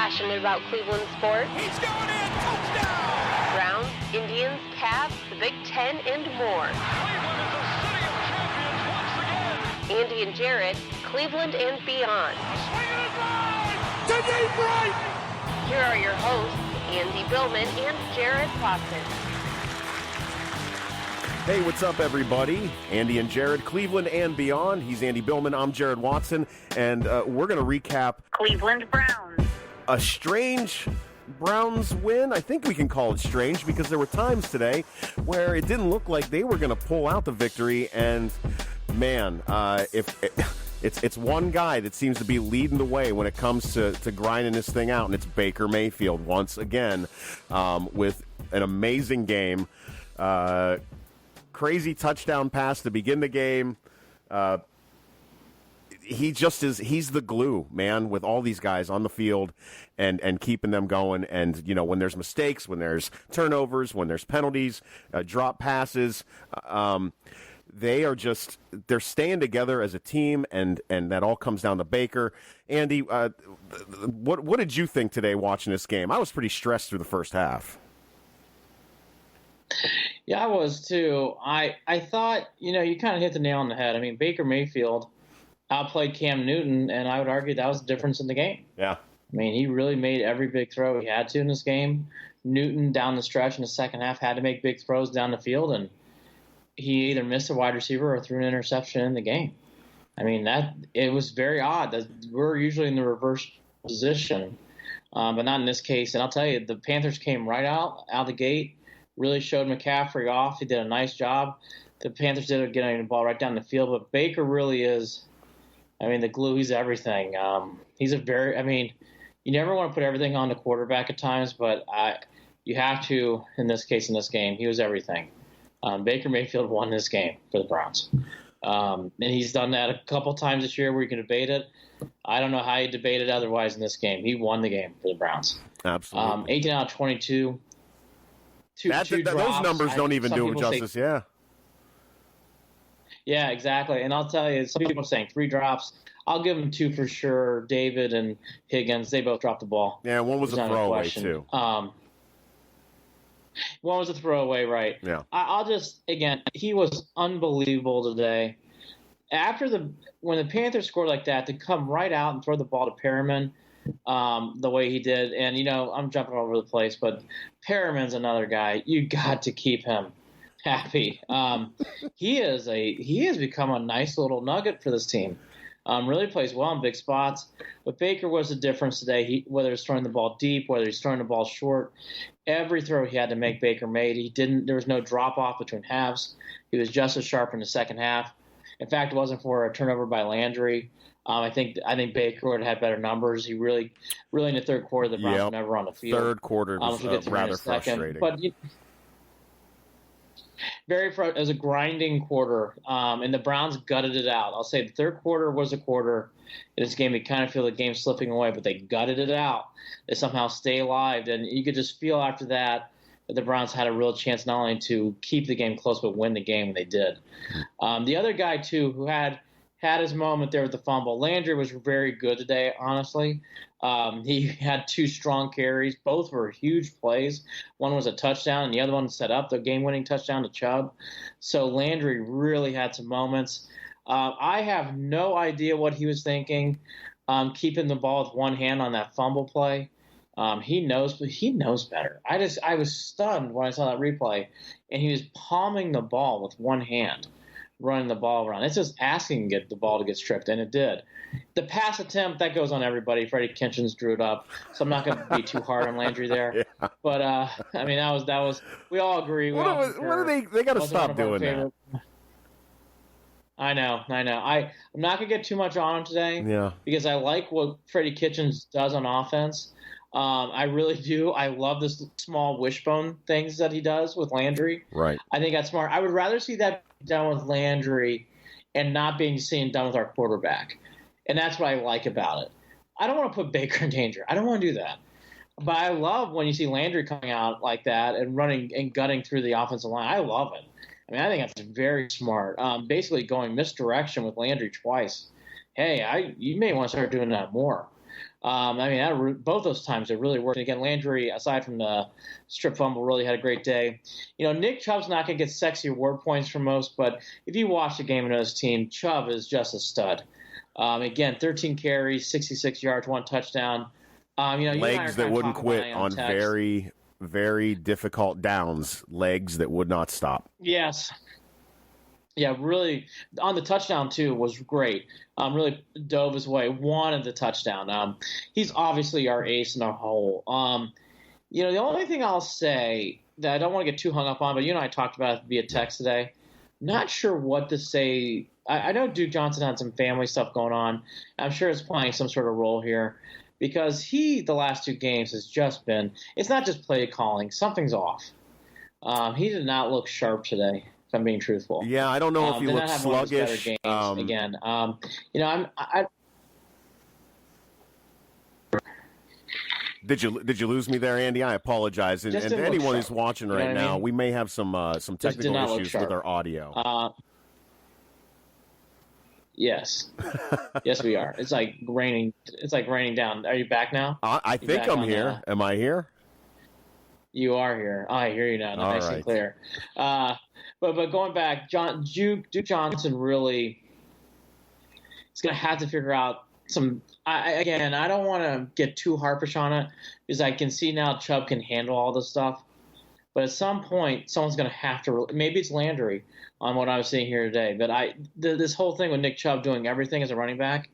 passionate about Cleveland sports. He's going in, touchdown! Browns, Indians, Cavs, the Big Ten, and more. Cleveland is a city of champions once again. Andy and Jarid, Cleveland and beyond. Swinging it line to deep right. Here are your hosts, Andy Billman and Jarid Watson. Hey, what's up, everybody? Andy and Jarid, Cleveland and beyond. He's Andy Billman. I'm Jarid Watson, and we're going to recap Cleveland Browns. a strange Browns win. I think we can call it strange because there were times today where it didn't look like they were going to pull out the victory. And man, it's one guy that seems to be leading the way when it comes to grinding this thing out, and it's Baker Mayfield once again with an amazing game. Crazy touchdown pass to begin the game. He's the glue, man, with all these guys on the field and keeping them going. And, you know, when there's mistakes, when there's turnovers, when there's penalties, drop passes, they're staying together as a team, and that all comes down to Baker. Andy, what did you think today watching this game? I was pretty stressed through the first half. Yeah, I was too. I thought, you kind of hit the nail on the head. I mean, Baker Mayfield outplayed Cam Newton, and I would argue that was the difference in the game. Yeah. I mean, he really made every big throw he had to in this game. Newton, down the stretch in the second half, had to make big throws down the field, and he either missed a wide receiver or threw an interception in the game. I mean, it was very odd. We're usually in the reverse position, but not in this case. And I'll tell you, the Panthers came right out the gate. Really showed McCaffrey off. He did a nice job. The Panthers did getting the ball right down the field, but Baker really is, the glue. He's everything. You never want to put everything on the quarterback at times, but you have to, in this case, in this game. He was everything. Baker Mayfield won this game for the Browns. And he's done that a couple times this year where you can debate it. I don't know how you debate it otherwise in this game. He won the game for the Browns. Absolutely. 18 out of 22. Two drops. Those numbers don't even do him justice, yeah. Yeah, exactly. And I'll tell you, some people are saying 3 drops. I'll give them 2 for sure. David and Higgins, they both dropped the ball. Yeah, one was a throwaway, too. One was a throwaway, right. Yeah. He was unbelievable today. When the Panthers scored like that, to come right out and throw the ball to Perriman, the way he did, and I'm jumping all over the place, but Perriman's another guy. You got to keep him happy. He has become a nice little nugget for this team. Really plays well in big spots. But Baker was the difference today. Whether he's throwing the ball deep, whether he's throwing the ball short, every throw he had to make, Baker made. There was no drop off between halves. He was just as sharp in the second half. In fact, it wasn't for a turnover by Landry. I think Baker would have had better numbers. He really in the third quarter, the Browns were never on the field. Third quarter was rather frustrating. But it was a grinding quarter, and the Browns gutted it out. I'll say the third quarter was a quarter in this game. You kind of feel the game slipping away, but they gutted it out. They somehow stay alive, and you could just feel after that the Browns had a real chance not only to keep the game close but win the game, and they did. The other guy, too, who had his moment there with the fumble. Landry was very good today, honestly. He had 2 strong carries. Both were huge plays. One was a touchdown, and the other one set up the game-winning touchdown to Chubb. So Landry really had some moments. I have no idea what he was thinking, keeping the ball with one hand on that fumble play. He knows better. I was stunned when I saw that replay, and he was palming the ball with one hand, running the ball around. It's just asking the ball to get stripped, and it did. The pass attempt, that goes on everybody. Freddie Kitchens drew it up, so I'm not going to be too hard on Landry there. Yeah. But, that was we all agree. What are they got to stop doing that. I know. I'm not going to get too much on him today because I like what Freddie Kitchens does on offense. I really do. I love this small wishbone things that he does with Landry. Right. I think that's smart. I would rather see that done with Landry and not being seen done with our quarterback. And that's what I like about it. I don't want to put Baker in danger. I don't want to do that. But I love when you see Landry coming out like that and running and gutting through the offensive line. I love it. I think that's very smart. Basically going misdirection with Landry twice. Hey, you may want to start doing that more. I mean, both those times it really worked. And again, Landry, aside from the strip fumble, really had a great day. Nick Chubb's not going to get sexy award points from most, but if you watch the game and know his team, Chubb is just a stud. Again, 13 carries, 66 yards, 1 touchdown. Legs that wouldn't quit on very, very difficult downs. Legs that would not stop. Yes. Yeah, really, on the touchdown, too, was great. Really dove his way, wanted the touchdown. He's obviously our ace in our hole. The only thing I'll say that I don't want to get too hung up on, but you and I talked about it via text today. Not sure what to say. I know Duke Johnson had some family stuff going on. I'm sure it's playing some sort of role here because the last 2 games, has just been – it's not just play calling. Something's off. He did not look sharp today. If I'm being truthful. Yeah, I don't know if he looks sluggish. Again, Did you lose me there, Andy? I apologize. And anyone who's watching right now, we may have some technical issues with our audio. Yes, yes, we are. It's like raining. It's like raining down. Are you back now? I think I'm here. Am I here? You are here. I hear you now. Nice and clear. But going back, Duke Johnson really is going to have to figure out some. I don't want to get too harpish on it because I can see now Chubb can handle all this stuff. But at some point, someone's going to have to. Maybe it's Landry on what I was seeing here today. But this whole thing with Nick Chubb doing everything as a running back,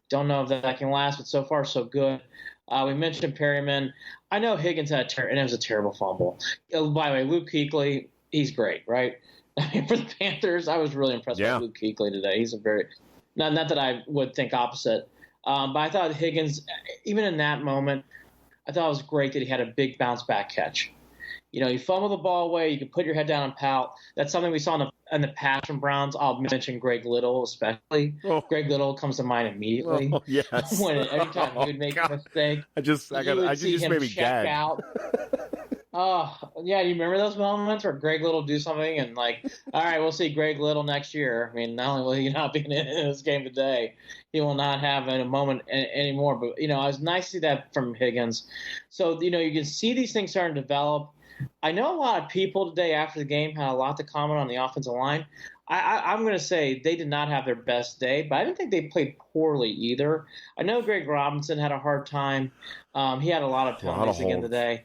don't know if that can last. But so far, so good. We mentioned Perryman. I know Higgins had and it was a terrible fumble. By the way, Luke Kuechly, he's great, right? For the Panthers, I was really impressed with Luke Kuechly today. He's a very not that I would think opposite, but I thought Higgins, even in that moment, I thought it was great that he had a big bounce back catch. You fumble the ball away, you can put your head down and pout. That's something we saw in the past from Browns. I'll mention Greg Little especially. Greg Little comes to mind immediately. Oh, yes. Every time he would make a mistake, I just made me gag. Out. Oh, yeah, you remember those moments where Greg Little do something and all right, we'll see Greg Little next year. I mean, not only will he not be in this game today, he will not have a moment anymore. But, it was nice to see that from Higgins. So, you can see these things starting to develop. I know a lot of people today after the game had a lot to comment on the offensive line. I'm going to say they did not have their best day, but I didn't think they played poorly either. I know Greg Robinson had a hard time. He had a lot of penalties again today.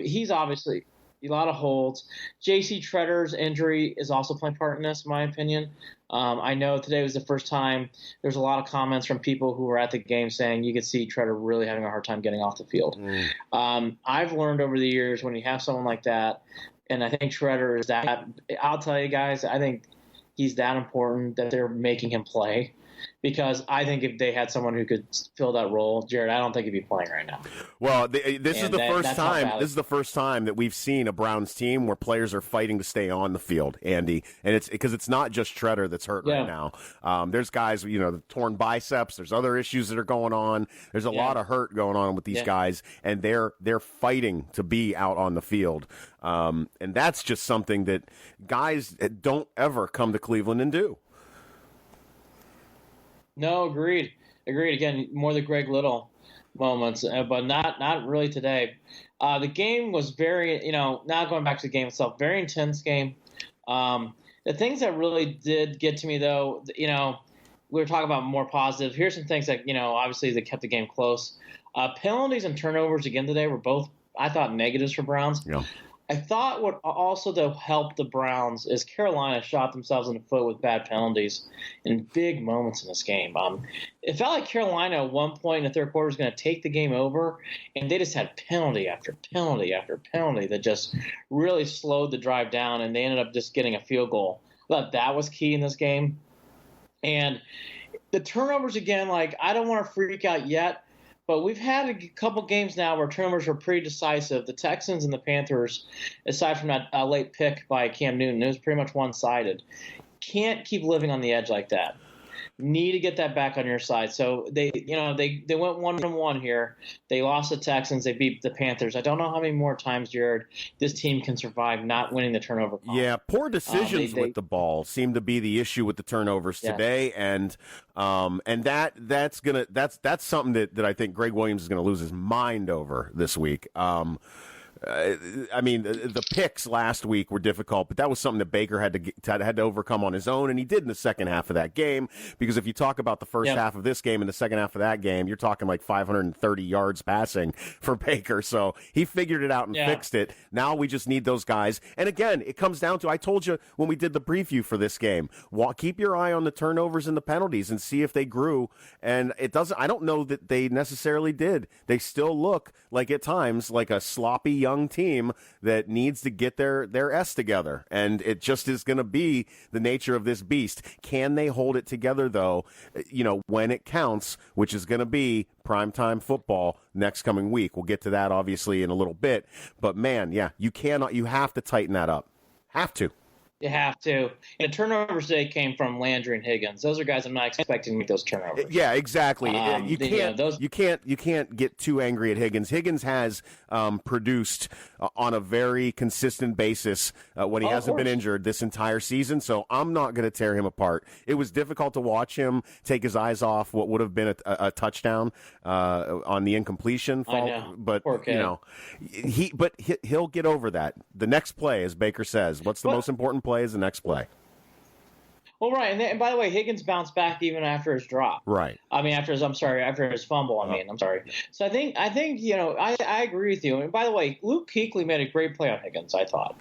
He's obviously a lot of holds. J.C. Tretter's injury is also playing part in this, in my opinion. I know today was the first time there's a lot of comments from people who were at the game saying you could see Tretter really having a hard time getting off the field. I've learned over the years when you have someone like that, and I think Tretter is that. I'll tell you guys, I think he's that important that they're making him play. Because I think if they had someone who could fill that role, Jared, I don't think he'd be playing right now. Well, this is the first time. This is the first time that we've seen a Browns team where players are fighting to stay on the field, Andy, and it's because it's not just Tretter that's hurt right now. There's guys, the torn biceps. There's other issues that are going on. There's a lot of hurt going on with these guys, and they're fighting to be out on the field. And that's just something that guys don't ever come to Cleveland and do. No, agreed. Again, more the Greg Little moments, but not really today. The game was very, now going back to the game itself, very intense game. The things that really did get to me, though, we were talking about more positive. Here's some things that, obviously that kept the game close. Penalties and turnovers again today were both, I thought, negatives for Browns. Yeah. I thought what also though helped the Browns is Carolina shot themselves in the foot with bad penalties in big moments in this game. It felt like Carolina at one point in the third quarter was going to take the game over, and they just had penalty after penalty after penalty that just really slowed the drive down, and they ended up just getting a field goal. I thought that was key in this game. And the turnovers again, I don't want to freak out yet, but we've had a couple games now where turnovers were pretty decisive. The Texans and the Panthers, aside from that late pick by Cam Newton, it was pretty much one-sided. Can't keep living on the edge like that. need to get that back on your side. So they went 1-1 here. They lost the Texans. They beat the Panthers. I don't know how many more times, Jared, this team can survive not winning the turnover column. Yeah, poor decisions with the ball seem to be the issue with the turnovers today, and that's something that I think Greg Williams is going to lose his mind over this week. I mean, the picks last week were difficult, but that was something that Baker had to overcome on his own, and he did in the second half of that game. Because if you talk about the first half of this game and the second half of that game, you're talking like 530 yards passing for Baker. So he figured it out and fixed it. Now we just need those guys. And again, it comes down to, I told you when we did the preview for this game, keep your eye on the turnovers and the penalties and see if they grew. And I don't know that they necessarily did. They still look like at times like a sloppy young team that needs to get their S together, and it just is going to be the nature of this beast. Can they hold it together though, when it counts, which is going to be primetime football next coming week? We'll get to that obviously in a little bit, but man, you have to tighten that up. You have to. And the turnovers today came from Landry and Higgins. Those are guys I'm not expecting to make those turnovers. Yeah, exactly. You can't get too angry at Higgins. Higgins has produced on a very consistent basis when he hasn't been injured this entire season. So I'm not going to tear him apart. It was difficult to watch him take his eyes off what would have been a touchdown on the incompletion fault. But he'll get over that. The next play, as Baker says, what's the most important play is the next play. Well, right, and by the way, Higgins bounced back even after his drop. Right. I mean, after his fumble. I'm sorry. So I think I agree with you. And by the way, Luke Kuechly made a great play on Higgins. I thought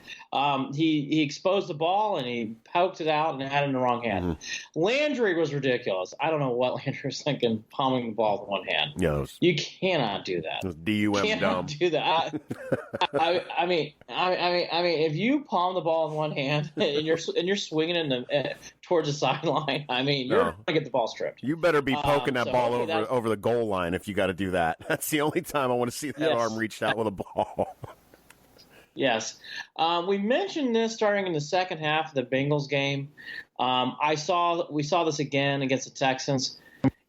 he exposed the ball and he poked it out and had it in the wrong hand. Mm-hmm. Landry was ridiculous. I don't know what Landry was thinking, palming the ball with one hand. Yeah, you cannot do that. DUM dumb. Do that. I mean, if you palm the ball in one hand and you're swinging in the towards the sideline, I mean, you're going to get the ball stripped. You better be poking that ball over the goal line if you got to do that. That's the only time I want to see that arm reached out with a ball. Yes. We mentioned this starting in the second half of the Bengals game. We saw this again against the Texans.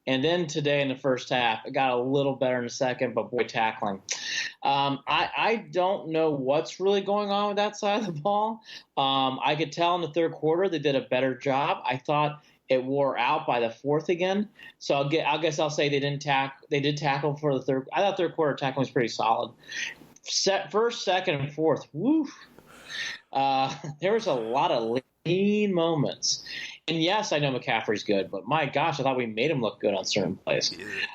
And then today in the first half, it got a little better in the second, but boy, tackling. I don't know what's really going on with that side of the ball. I could tell in the third quarter they did a better job. I thought it wore out by the fourth again. So I guess I'll say they did tackle for the third. I thought third quarter tackling was pretty solid. First, second, and fourth. Woof. There was a lot of lean moments. And yes, I know McCaffrey's good, but my gosh, I thought we made him look good on certain plays.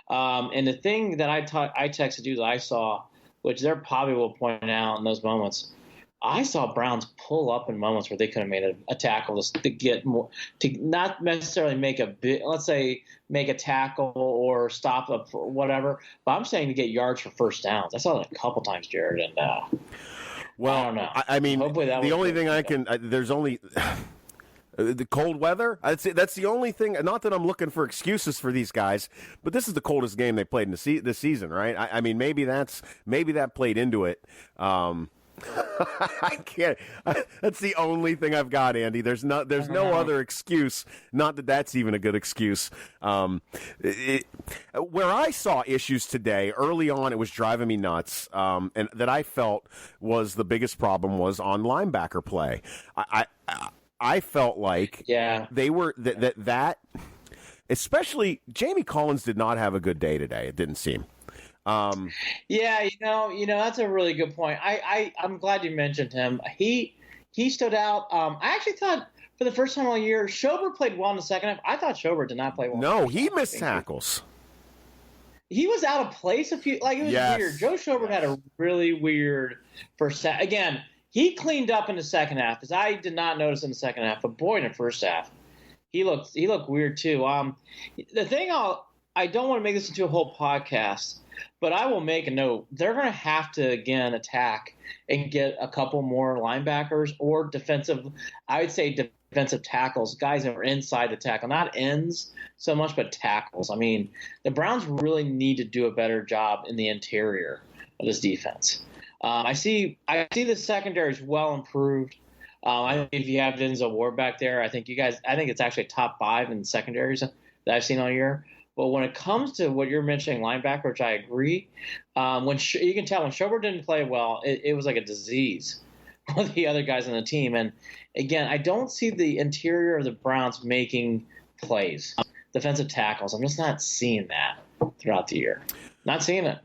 And the thing that I texted you that I saw, which they're probably will point out in those moments, I saw Browns pull up in moments where they could have made a tackle to get more, to not necessarily make make a tackle or stop up whatever, but I'm saying to get yards for first downs. I saw that a couple times, Jared, and well, I don't know. I mean, the only thing I can there's only. The cold weather, I'd say that's the only thing. Not that I'm looking for excuses for these guys, but this is the coldest game they played in this season, right? I mean, maybe that played into it. I can't. That's the only thing I've got, Andy. There's no other excuse. Not that that's even a good excuse. Where I saw issues today early on, it was driving me nuts, and that I felt was the biggest problem was on linebacker play. I felt like they were that especially Jamie Collins did not have a good day today. It didn't seem. That's a really good point. I'm glad you mentioned him. He stood out. I actually thought for the first time all year, Schobert played well in the second half. I thought Schobert did not play well. No, he missed tackles. He was out of place it was weird. Joe Schobert had a really weird first half. Again, he cleaned up in the second half, because I did not notice in the second half. But boy, in the first half, he looked weird too. The thing I don't want to make this into a whole podcast, but I will make a note. They're going to have to again attack and get a couple more linebackers or defensive tackles, guys that are inside the tackle, not ends so much, but tackles. I mean, the Browns really need to do a better job in the interior of this defense. I see the secondary is well improved. I think if you have Denzel Ward back there, I think it's actually top 5 in secondaries that I've seen all year. But when it comes to what you're mentioning, linebacker, which I agree, you can tell when Schobert didn't play well, it was like a disease with the other guys on the team. And again, I don't see the interior of the Browns making plays, defensive tackles. I'm just not seeing that throughout the year. Not seeing it.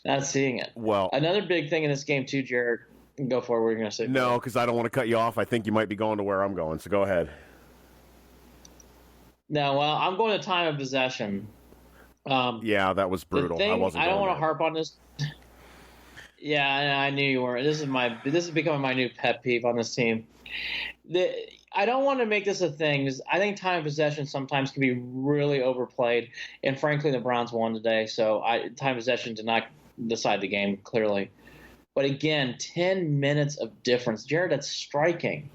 Not seeing it. Well, another big thing in this game too, Jared. Go for it. What are you going to say? No, because I don't want to cut you off. I think you might be going to where I'm going. So go ahead. No, well, I'm going to time of possession. Yeah, that was brutal. I don't want to harp on this. Yeah, I knew you were. This is becoming my new pet peeve on this team. I don't want to make this a thing because I think time of possession sometimes can be really overplayed, and frankly, the Browns won today, so time of possession did not decide the game clearly. But again, 10 minutes of difference, Jared. That's striking.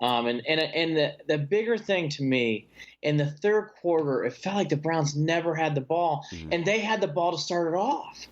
And the bigger thing to me, in the third quarter, it felt like the Browns never had the ball, and they had the ball to start it off.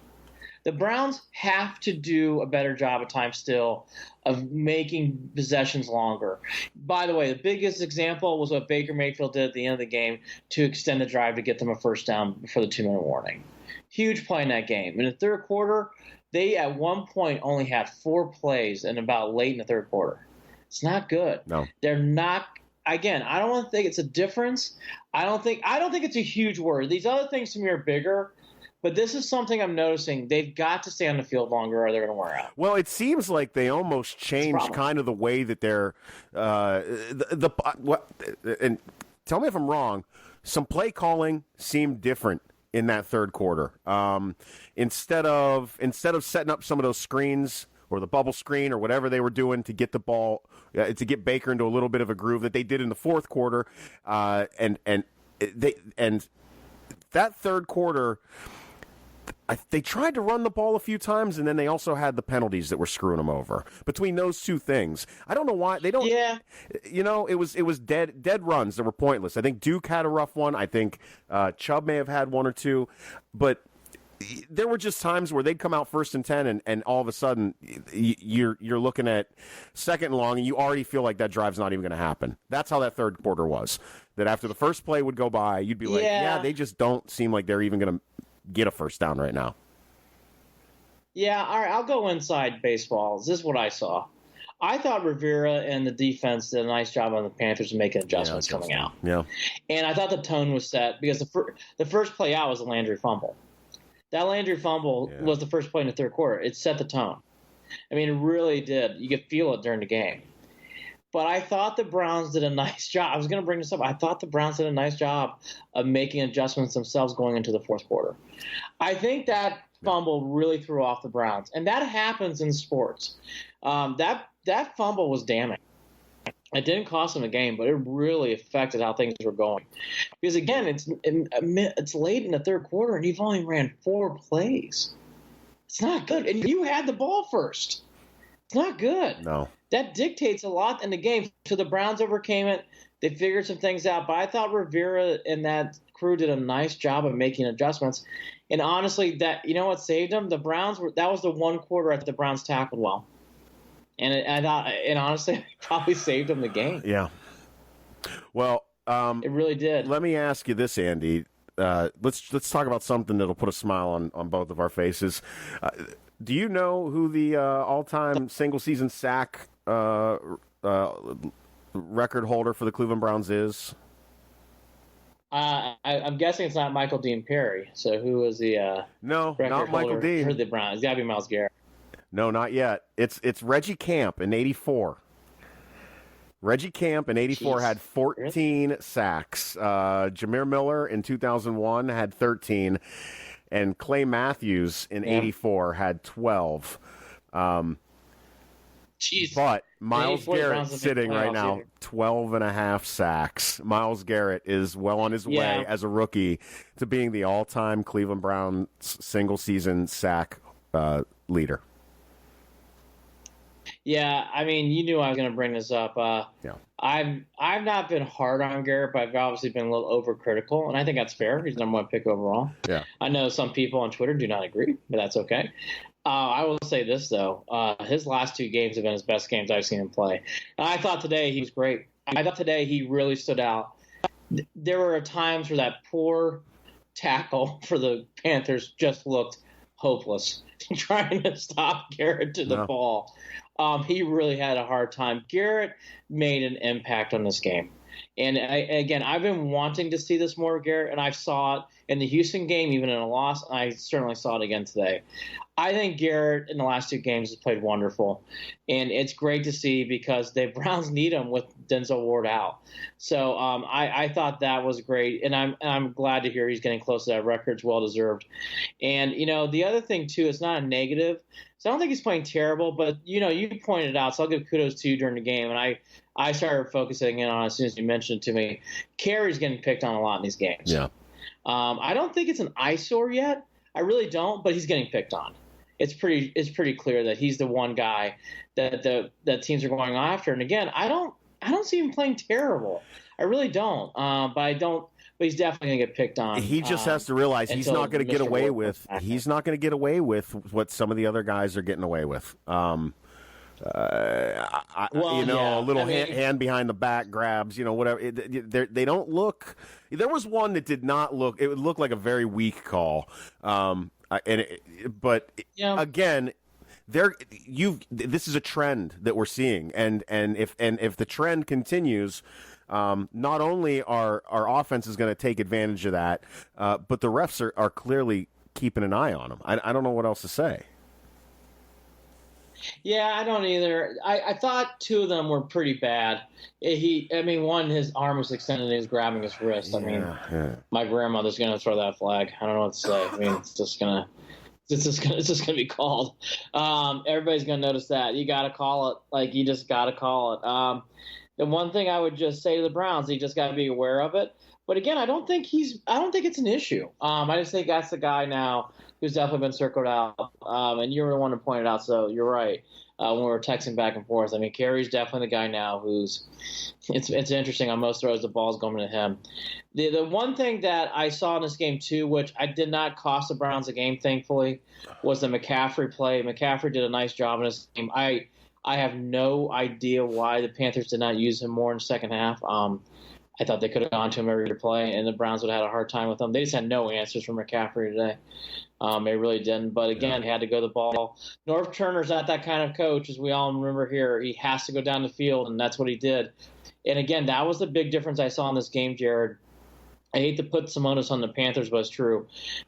The Browns have to do a better job at times still of making possessions longer. By the way, the biggest example was what Baker Mayfield did at the end of the game to extend the drive to get them a first down before the 2-minute warning. Huge play in that game. In the third quarter, they at one point only had 4 plays and about late in the third quarter. It's not good. No. They're not. Again, I don't want to think it's a difference. I don't think it's a huge word. These other things to me are bigger, but this is something I'm noticing. They've got to stay on the field longer or they're going to wear out. Well, it seems like they almost changed kind of the way that they're and tell me if I'm wrong. Some play calling seemed different in that third quarter. Instead of setting up some of those screens or the bubble screen or whatever they were doing to get the ball, to get Baker into a little bit of a groove that they did in the fourth quarter, and that third quarter, they tried to run the ball a few times, and then they also had the penalties that were screwing them over. Between those two things, I don't know why they don't. Yeah, it was dead runs that were pointless. I think Duke had a rough one. I think Chubb may have had one or two, but there were just times where they'd come out 1st and 10, and all of a sudden you're looking at 2nd and long, and you already feel like that drive's not even going to happen. That's how that third quarter was. That after the first play would go by, you'd be like, yeah, they just don't seem like they're even going to get a first down right now. Yeah, all right, I'll go inside baseball. This is what I saw. I thought Rivera and the defense did a nice job on the Panthers making adjustments coming out. Yeah, and I thought the tone was set because the first play out was a Landry fumble. That Landry fumble was the first play in the third quarter. It set the tone. I mean, it really did. You could feel it during the game. But I thought the Browns did a nice job. I was going to bring this up. I thought the Browns did a nice job of making adjustments themselves going into the fourth quarter. I think that fumble really threw off the Browns. And that happens in sports. That fumble was damning. It didn't cost them a game, but it really affected how things were going. Because, again, it's late in the third quarter, and you've only ran 4 plays. It's not good. And you had the ball first. It's not good. No. That dictates a lot in the game. So the Browns overcame it. They figured some things out. But I thought Rivera and that crew did a nice job of making adjustments. And honestly, you know what saved them? The Browns that was the one quarter that the Browns tackled well. And honestly, it probably saved them the game. Yeah. Well, it really did. Let me ask you this, Andy. Let's talk about something that'll put a smile on both of our faces. Do you know who the all-time single-season sack record holder for the Cleveland Browns is? I'm guessing it's not Michael Dean Perry. So who was the no, record not Michael holder Dean for the Browns? It's got to be Myles Garrett. No, not yet. It's Reggie Camp in '84. Reggie Camp in '84 had 14 sacks. Jameer Miller in 2001 had 13. And Clay Matthews in '84 had 12. But Myles Garrett sitting right now, 12 and a half sacks. Myles Garrett is well on his way as a rookie to being the all-time Cleveland Browns single-season sack leader. Yeah, I mean, you knew I was going to bring this up. I've not been hard on Garrett, but I've obviously been a little overcritical, and I think that's fair. He's number 1 pick overall. Yeah, I know some people on Twitter do not agree, but that's okay. I will say this, though. His last 2 games have been his best games I've seen him play. And I thought today he was great. I thought today he really stood out. there were times where that poor tackle for the Panthers just looked hopeless, trying to stop Garrett to the ball. He really had a hard time. Garrett made an impact on this game. And again, I've been wanting to see this more of Garrett, and I saw it in the Houston game, even in a loss. And I certainly saw it again today. I think Garrett in the last 2 games has played wonderful, and it's great to see because the Browns need him with Denzel Ward out. So I thought that was great, and I'm glad to hear he's getting close to that record. It's well deserved. And the other thing too, it's not a negative. So I don't think he's playing terrible, but you pointed it out, so I'll give kudos to you during the game, and I started focusing in on it as soon as you mentioned it to me. Carey's getting picked on a lot in these games. Yeah. I don't think it's an eyesore yet. I really don't, but he's getting picked on. It's pretty clear that he's the one guy that teams are going after. And again, I don't see him playing terrible. I really don't. But he's definitely going to get picked on. He just has to realize he's not going to get away with. He's not going to get away with what some of the other guys are getting away with. A little hand behind the back grabs, whatever. They don't look. There was one that did not look. It would look like a very weak call. Again, this is a trend that we're seeing, and if the trend continues, not only our offense is going to take advantage of that, but the refs are clearly keeping an eye on them. I don't know what else to say. Yeah, I don't either. I thought 2 of them were pretty bad. One, his arm was extended and he was grabbing his wrist. My grandmother's going to throw that flag. I don't know what to say. It's just going to be called. Everybody's going to notice that. You got to call it. You just got to call it. The one thing I would just say to the Browns, you just got to be aware of it. But again, I don't think it's an issue. I just think that's the guy now who's definitely been circled out. And you were the one to point it out, so you're right. When we were texting back and forth, Carey's definitely the guy now who's. It's interesting on most throws the ball's going to him. The one thing that I saw in this game too, which I did not cost the Browns a game, thankfully, was the McCaffrey play. McCaffrey did a nice job in this game. I have no idea why the Panthers did not use him more in the second half. I thought they could have gone to him every play, and the Browns would have had a hard time with him. They just had no answers from McCaffrey today. They really didn't. But again, he had to go the ball. Norv Turner's not that kind of coach, as we all remember here. He has to go down the field, and that's what he did. And again, that was the big difference I saw in this game, Jared. I hate to put some onus on the Panthers, but it's true.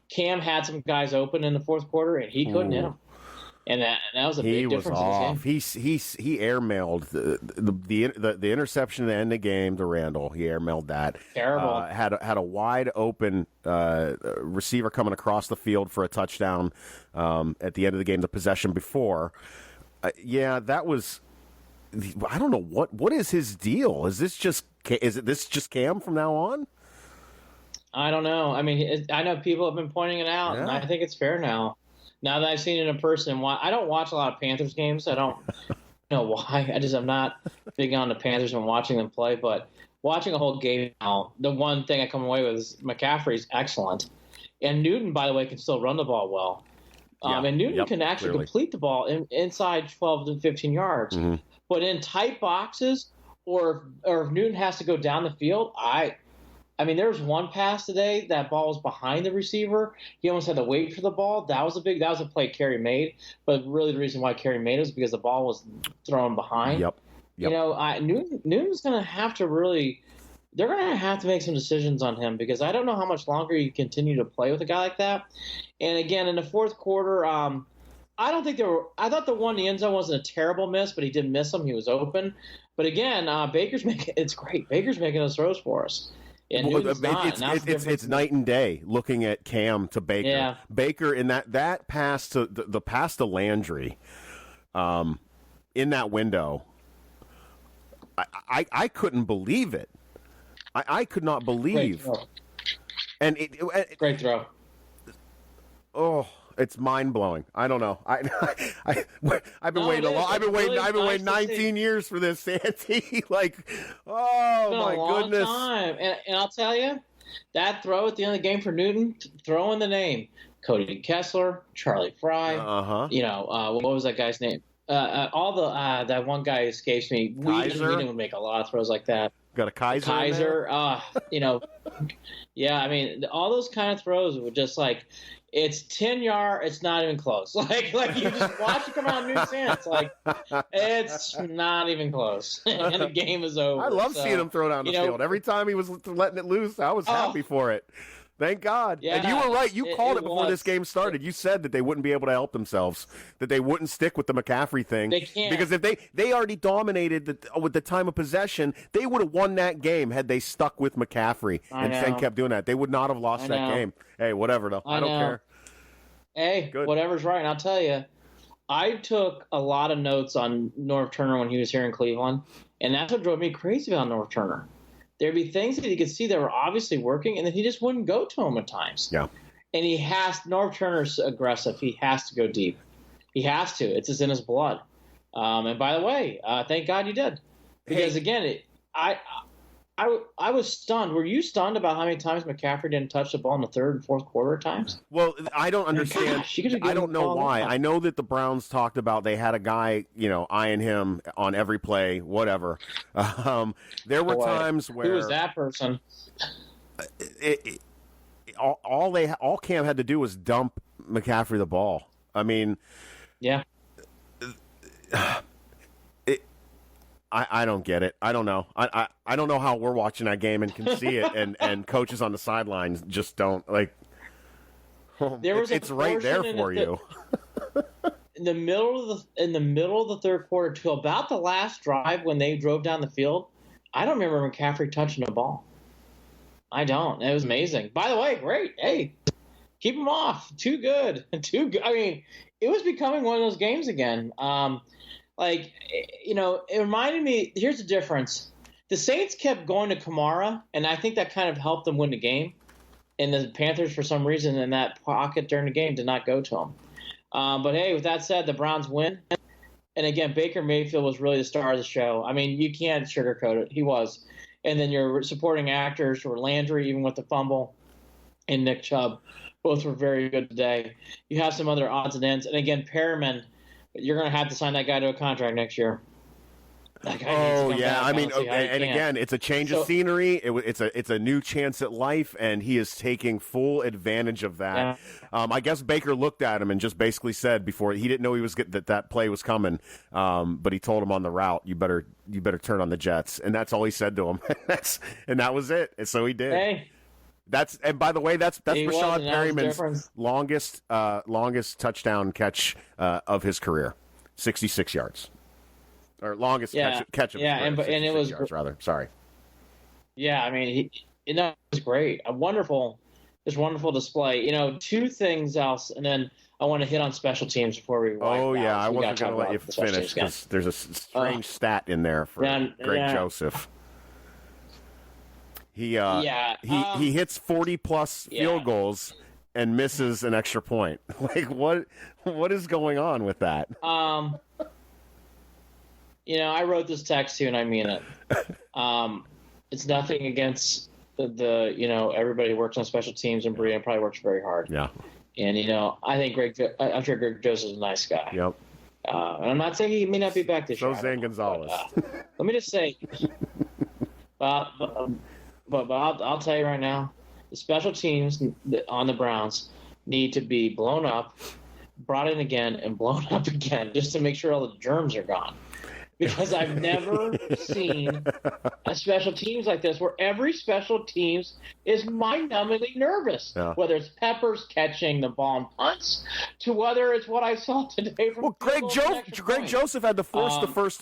Cam had some guys open in the fourth quarter, and he couldn't hit them. And that was a big difference in this game. He airmailed the interception at the end of the game to Randall. He airmailed that. Terrible. Had a wide open receiver coming across the field for a touchdown at the end of the game. The possession before, that was. I don't know what is his deal. Is this just Cam from now on? I don't know. I know people have been pointing it out, and I think it's fair now. Now that I've seen it in person, I don't watch a lot of Panthers games. I don't know why. I'm not big on the Panthers and watching them play. But watching a whole game now, the one thing I come away with is McCaffrey's excellent. And Newton, by the way, can still run the ball well. And Newton can actually complete the ball inside 12 to 15 yards. Mm-hmm. But in tight boxes, or if Newton has to go down the field, there was one pass today. That ball was behind the receiver. He almost had to wait for the ball. That was a play Carey made. But really the reason why Carey made it was because the ball was thrown behind. Yep. Newton's going to have to really – they're going to have to make some decisions on him because I don't know how much longer you continue to play with a guy like that. And, again, in the fourth quarter, I thought the one in the end zone wasn't a terrible miss, but he did miss him. He was open. But, again, it's great. Baker's making those throws for us. It's night and day looking at Cam to Baker. Yeah. Baker in that pass to the pass to Landry, in that window. I couldn't believe it. I could not believe. Great throw. Oh, it's mind blowing. I don't know. I've been waiting a long. I've been waiting 19 years for this, Santy. My goodness. Time. And I'll tell you, that throw at the end of the game for Newton, throwing the name Cody Kessler, Charlie Fry. What was that guy's name? That one guy escapes me. We didn't make a lot of throws like that. Got a Kaiser. Yeah, I mean, all those kind of throws were just like, it's 10 yard, it's not even close. Like you just watch it come out in New Sands, like it's not even close, and the game is over. I love seeing him throw down the field. Every time he was letting it loose, I was happy for it. Thank God. Yeah, and you were right. You called it before this game started. You said that they wouldn't be able to help themselves, that they wouldn't stick with the McCaffrey thing. They can't. Because if they already dominated with the time of possession, they would have won that game had they stuck with McCaffrey and kept doing that. They would not have lost that game. Hey, whatever, though. I don't care. Hey, whatever's right. And I'll tell you, I took a lot of notes on Norv Turner when he was here in Cleveland, and that's what drove me crazy about Norv Turner. There'd be things that he could see that were obviously working, and then he just wouldn't go to them at times. Yeah. And Norv Turner's aggressive. He has to go deep. He has to. It's just in his blood. And by the way, thank God you did. Because, again, I was stunned. Were you stunned about how many times McCaffrey didn't touch the ball in the third and fourth quarter at times? Well, I don't understand. Gosh, I don't know why. I know that the Browns talked about they had a guy, eyeing him on every play, whatever. There were times where who was that person? All Cam had to do was dump McCaffrey the ball. I mean, yeah. I don't get it. I don't know. I don't know how we're watching that game and can see it, and coaches on the sidelines just don't like. It's right there for you. In the middle of the third quarter to about the last drive when they drove down the field, I don't remember McCaffrey touching the ball. I don't. It was amazing. By the way, great. Hey, keep him off. Too good. Too good. I mean, it was becoming one of those games again. It reminded me, here's the difference. The Saints kept going to Kamara, and I think that kind of helped them win the game. And the Panthers, for some reason, in that pocket during the game, did not go to him. But, hey, with that said, the Browns win. And, again, Baker Mayfield was really the star of the show. I mean, you can't sugarcoat it. He was. And then your supporting actors were Landry, even with the fumble, and Nick Chubb. Both were very good today. You have some other odds and ends. And, again, Perriman, you're going to have to sign that guy to a contract next year. Oh, yeah. I mean, and again, it's a change of scenery. It's a new chance at life, and he is taking full advantage of that. Yeah. I guess Baker looked at him and just basically said before he didn't know he was that play was coming, but he told him on the route, you better turn on the Jets, and that's all he said to him. And that was it. And so he did. Hey. And by the way, that's Rashad Perriman's longest touchdown catch of his career, 66 yards. Or longest catch of his career, and it was yards, rather. Sorry. Yeah, I mean, it was great. A wonderful display. Two things else, and then I want to hit on special teams before we. I wasn't going to let you finish because there's a strange stat in there for Greg Joseph. He hits 40-plus field goals and misses an extra point. Like what is going on with that? I wrote this text too, and I mean it. It's nothing against the everybody who works on special teams, and Brian probably works very hard. Yeah. And I think I'm sure Greg Joseph's a nice guy. Yep. And I'm not saying he may not be back this year. So Zane Gonzalez. Let me just say, but I'll tell you right now, the special teams on the Browns need to be blown up, brought in again, and blown up again, just to make sure all the germs are gone. Because I've never seen a special teams like this where every special teams is mind-numbingly nervous. Yeah. Whether it's Peppers catching the ball and punts, to whether it's what I saw today from Greg Joseph had to force the first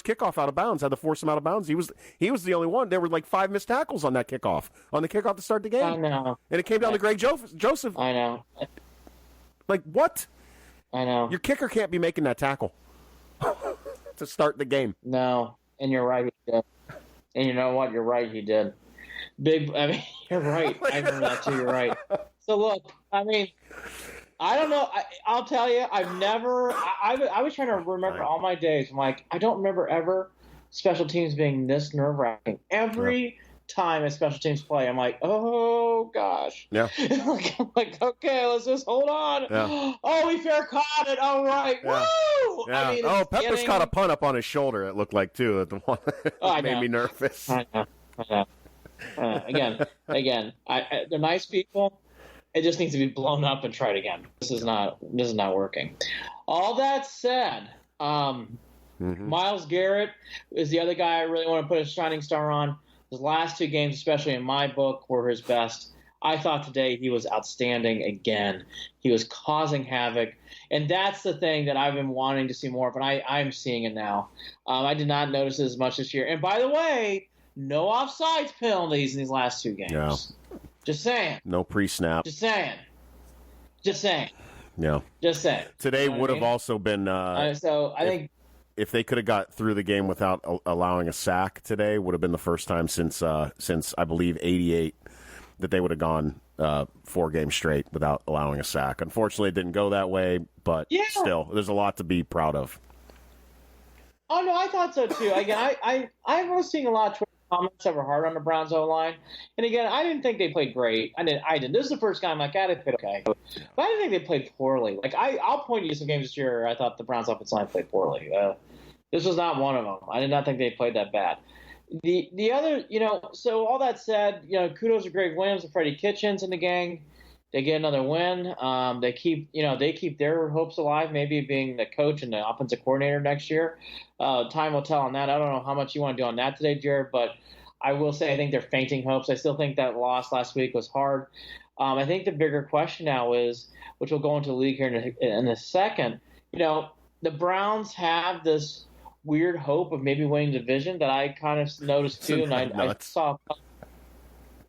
kickoff out of bounds. Had to force him out of bounds. He was the only one. There were like 5 missed tackles on the kickoff to start the game. I know. And it came down to Greg Joseph. I know. Like what? I know. Your kicker can't be making that tackle to start the game. No, and you're right, he did. And you know what? You're right, he did. You're right. I remember that too. You're right. So look, I mean, I don't know. I'll tell you, I've never. I was trying to remember all my days. I'm like, I don't remember ever special teams being this nerve-wracking. Every time as special teams play, I'm like, oh gosh. Yeah. I'm like, okay, let's just hold on. Yeah. Oh, we fair caught it. All right. Yeah. Woo! Yeah. I mean, Peppers caught a punt up on his shoulder, it looked like, too. The one that made me nervous. I know. Again, they're nice people. It just needs to be blown up and tried again. This is not working. All that said, Myles Garrett is the other guy I really want to put a shining star on. His last 2 games, especially in my book, were his best. I thought today he was outstanding again. He was causing havoc. And that's the thing that I've been wanting to see more of, and I'm seeing it now. I did not notice it as much this year. And by the way, no offsides penalties in these last 2 games. Yeah. Just saying. No pre-snap. Just saying. Yeah. Just saying. Today would have also been so I think if they could have got through the game without allowing a sack today, would have been the first time since I believe 88 that they would have gone 4 games straight without allowing a sack. Unfortunately, it didn't go that way, but still, there's a lot to be proud of. Oh no, I thought so too. Again, I was seeing a lot of Twitter comments that were hard on the Browns O-line, and again, I didn't think they played great. I didn't. This is the first time they played okay, but I didn't think they played poorly. Like I'll point you to some games this year. I thought the Browns offensive line played poorly. This was not one of them. I did not think they played that bad. The other, so all that said, kudos to Greg Williams and Freddie Kitchens and the gang. They get another win. They keep their hopes alive, maybe being the coach and the offensive coordinator next year. Time will tell on that. I don't know how much you want to do on that today, Jared, but I will say I think they're fainting hopes. I still think that loss last week was hard. I think the bigger question now is, which we'll go into the league here in a second, the Browns have this weird hope of maybe winning the division that I kind of noticed too, and I saw.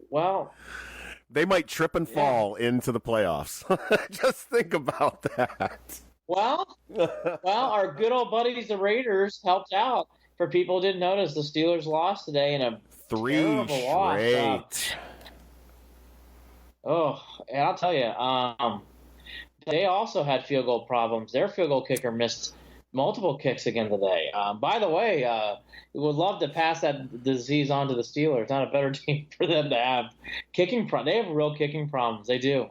Well, they might trip and fall into the playoffs. Just think about that. Well, our good old buddies, the Raiders, helped out. For people who didn't notice, the Steelers lost today in a 3 terrible straight. loss. And I'll tell you, they also had field goal problems. Their field goal kicker missed multiple kicks again today. By the way, we would love to pass that disease on to the Steelers. Not a better team for them to have. They have real kicking problems. They do.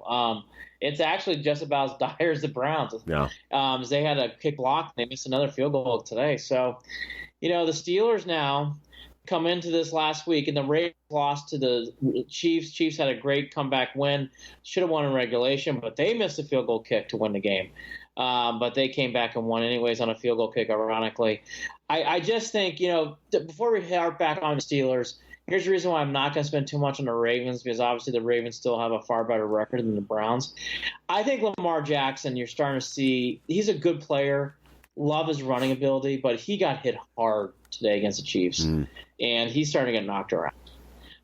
It's actually just about as dire as the Browns. Yeah. They had a kick block. And they missed another field goal today. So, the Steelers now come into this last week, and the Ravens lost to the Chiefs. Chiefs had a great comeback win. Should have won in regulation, but they missed a field goal kick to win the game. But they came back and won anyways on a field goal kick, ironically. I just think, before we harp back on the Steelers, here's the reason why I'm not going to spend too much on the Ravens, because obviously the Ravens still have a far better record than the Browns. I think Lamar Jackson, you're starting to see, he's a good player. Love his running ability, but he got hit hard today against the Chiefs, and he's starting to get knocked around.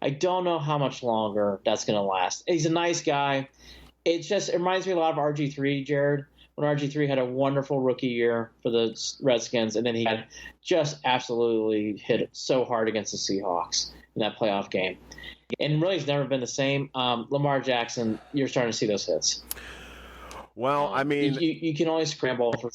I don't know how much longer that's going to last. He's a nice guy. It reminds me a lot of RG3, Jared, when RG3 had a wonderful rookie year for the Redskins, and then he had just absolutely hit so hard against the Seahawks in that playoff game. And really, he's never been the same. Lamar Jackson, you're starting to see those hits. Well, I mean, you can only scramble for.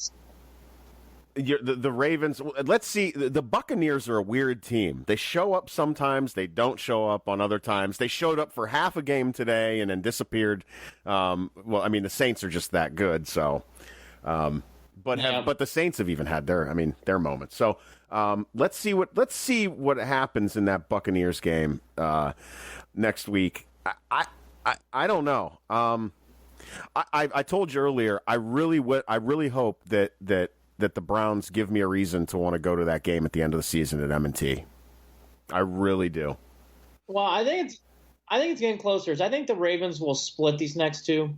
The Ravens, let's see, the Buccaneers are a weird team. They show up sometimes, they don't show up on other times. They showed up for half a game today and then disappeared. The Saints are just that good, so. But the Saints have even had their moments. So let's see what happens in that Buccaneers game next week. I don't know. I told you earlier, I really hope that the Browns give me a reason to want to go to that game at the end of the season at M&T. I really do. Well, I think it's getting closer. I think the Ravens will split these next 2,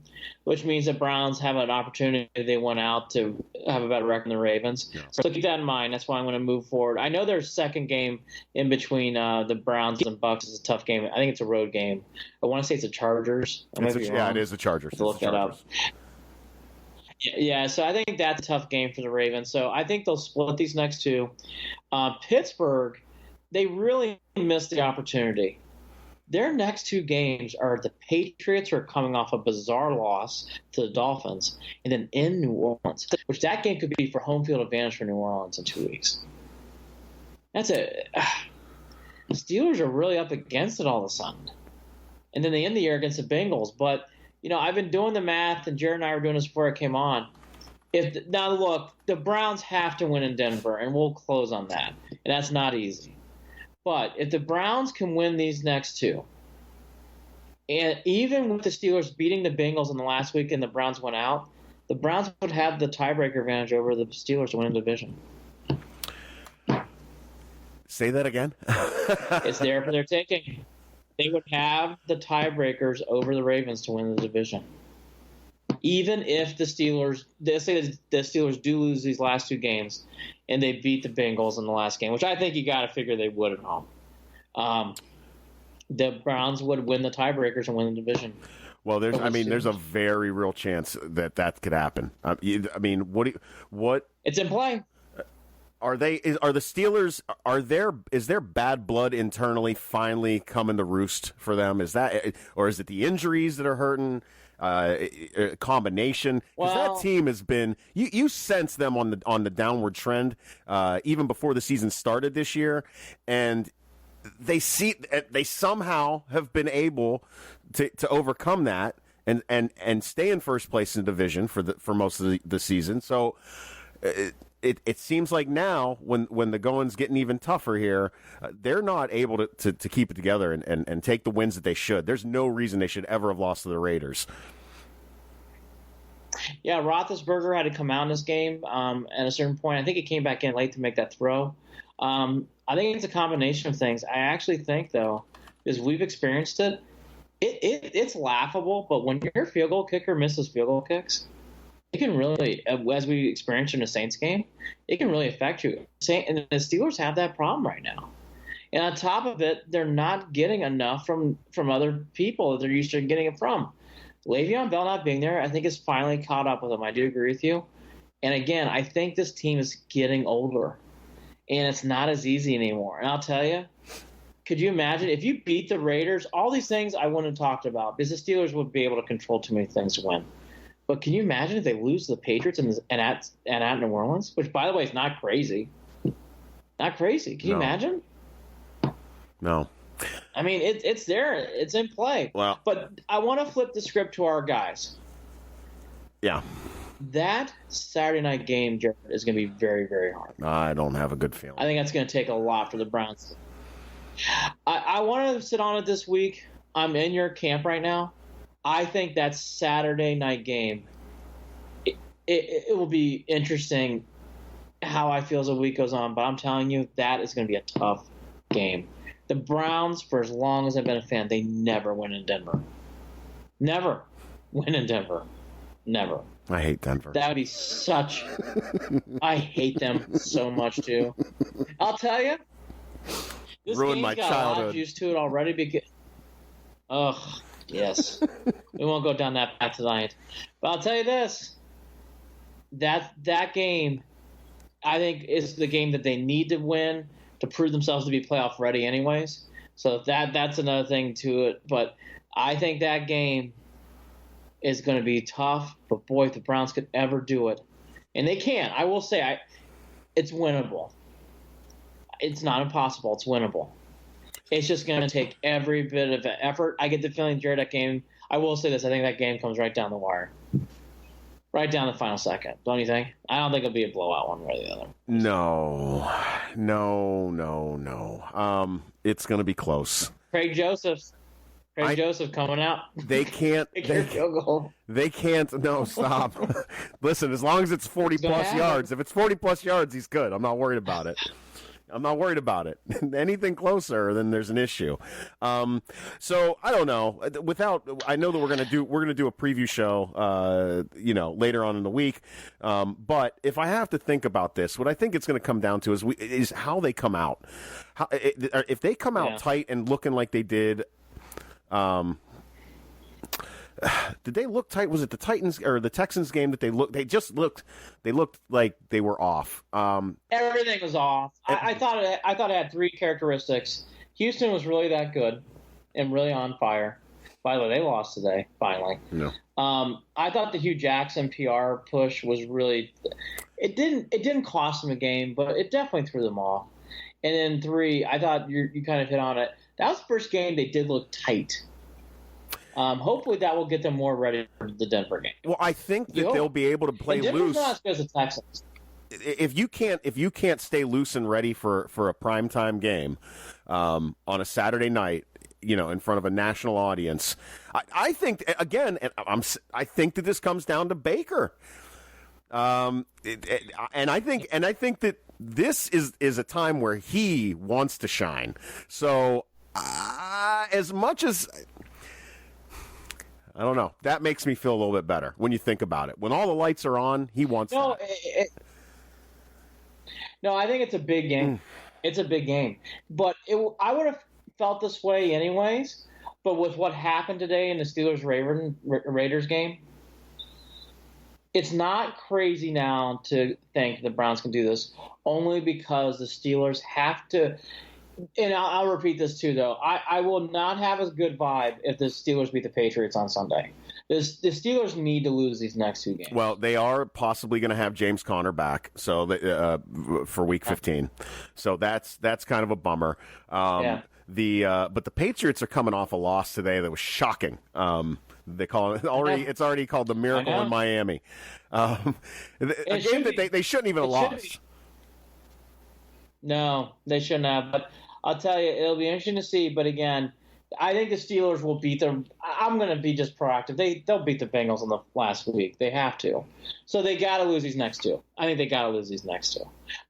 which means the Browns have an opportunity if they went out to have a better record than the Ravens. Yeah. So keep that in mind. That's why I'm going to move forward. I know their second game in between the Browns and Bucs is a tough game. I think it's a road game. I want to say it's the Chargers. It is the Chargers. Look that up. Yeah, so I think that's a tough game for the Ravens. So I think they'll split these next 2. Pittsburgh, they really missed the opportunity. Their next 2 games are the Patriots, who are coming off a bizarre loss to the Dolphins, and then in New Orleans, which that game could be for home field advantage for New Orleans in 2 weeks. That's it. the Steelers are really up against it all of a sudden. And then they end the year against the Bengals. But, I've been doing the math, and Jared and I were doing this before I came on. Now, look, the Browns have to win in Denver, and we'll close on that. And that's not easy. But if the Browns can win these next two, and even with the Steelers beating the Bengals in the last week and the Browns went out, the Browns would have the tiebreaker advantage over the Steelers to win the division. Say that again. It's there for their taking. They would have the tiebreakers over the Ravens to win the division. Even if the Steelers do lose these last two games and they beat the Bengals in the last game, which I think you got to figure they would at home, the Browns would win the tiebreakers and win the division. Well, there's a very real chance that could happen. What? It's in play. Are the Steelers? Is there bad blood internally finally coming to roost for them? Is that, or is it the injuries that are hurting? A combination, because that team has been. You sense them on the downward trend even before the season started this year, and they somehow have been able to overcome that and stay in first place in the division for most of the season. So. It seems like now, when the going's getting even tougher here, they're not able to keep it together and take the wins that they should. There's no reason they should ever have lost to the Raiders. Yeah, Roethlisberger had to come out in this game at a certain point. I think he came back in late to make that throw. I think it's a combination of things. I actually think, though, is we've experienced it's laughable, but when your field goal kicker misses field goal kicks, it can really, as we experienced in the Saints game, it can really affect you. And the Steelers have that problem right now. And on top of it, they're not getting enough from other people that they're used to getting it from. Le'Veon Bell not being there, I think, has finally caught up with them. I do agree with you. And again, I think this team is getting older. And it's not as easy anymore. And I'll tell you, could you imagine if you beat the Raiders, all these things I wouldn't have talked about, because the Steelers would be able to control too many things to win. But can you imagine if they lose to the Patriots and at New Orleans, which, by the way, is not crazy. Not crazy. Can you imagine? No. I mean, it's there. It's in play. Well, but I want to flip the script to our guys. Yeah. That Saturday night game, Jared, is going to be very, very hard. I don't have a good feeling. I think that's going to take a lot for the Browns. I want to sit on it this week. I'm in your camp right now. I think that Saturday night game, it will be interesting how I feel as the week goes on. But I'm telling you, that is going to be a tough game. The Browns, for as long as I've been a fan, they never win in Denver. Never win in Denver. Never. I hate Denver. That would be such. I hate them so much too. I'll tell you, this ruined my got childhood. a lot of juice to it already because. Ugh. Yes. We won't go down that path tonight. But I'll tell you this. That game, I think, is the game that they need to win to prove themselves to be playoff ready anyways. So that's another thing to it. But I think that game is going to be tough. But, boy, if the Browns could ever do it. And they can. I will say it's winnable. It's not impossible. It's winnable. It's just going to take every bit of effort. I get the feeling, Jared, that game, I will say this, I think that game comes right down the wire. Right down the final second. Don't you think? I don't think it'll be a blowout one way or the other. No. It's going to be close. Craig Joseph coming out. They can't. They can't. No, stop. Listen, as long as it's 40-plus yards. If it's 40-plus yards, he's good. I'm not worried about it. Anything closer, then there's an issue. So I don't know. I know that we're gonna do a preview show, later on in the week. But if I have to think about this, what I think it's going to come down to is how they come out. If they come out tight and looking like they did. Did they look tight? Was it the Titans or the Texans game that they looked? They looked like they were off. Everything was off. I thought it had three characteristics. Houston was really that good and really on fire. By the way, they lost today. Finally. No. I thought the Hugh Jackson PR push was really. It didn't cost them a game, but it definitely threw them off. And then 3, I thought you kind of hit on it. That was the first game they did look tight. Hopefully that will get them more ready for the Denver game. Well, I think that they'll be able to play Denver's loose. not as good as the Texans. If you can't stay loose and ready for a primetime game on a Saturday night, in front of a national audience, I think again, I think that this comes down to Baker. And I think that this is a time where he wants to shine. So as much as I don't know, that makes me feel a little bit better when you think about it. When all the lights are on, he wants. No, I think it's a big game. It's a big game, but I would have felt this way anyways. But with what happened today in the Steelers-Raiders game, it's not crazy now to think the Browns can do this, only because the Steelers have to. And I'll repeat this too, though. I will not have a good vibe if the Steelers beat the Patriots on Sunday. The Steelers need to lose these next 2 games. Well, they are possibly going to have James Conner back, for Week 15. So that's kind of a bummer. But the Patriots are coming off a loss today that was shocking. They call it already. It's already called the Miracle in Miami. A game that they shouldn't even have lost. No, they shouldn't have. But I'll tell you, it'll be interesting to see. But again, I think the Steelers will beat them. I'm going to be just proactive. They'll beat the Bengals in the last week. They have to. So they got to lose these next 2. I think they got to lose these next 2.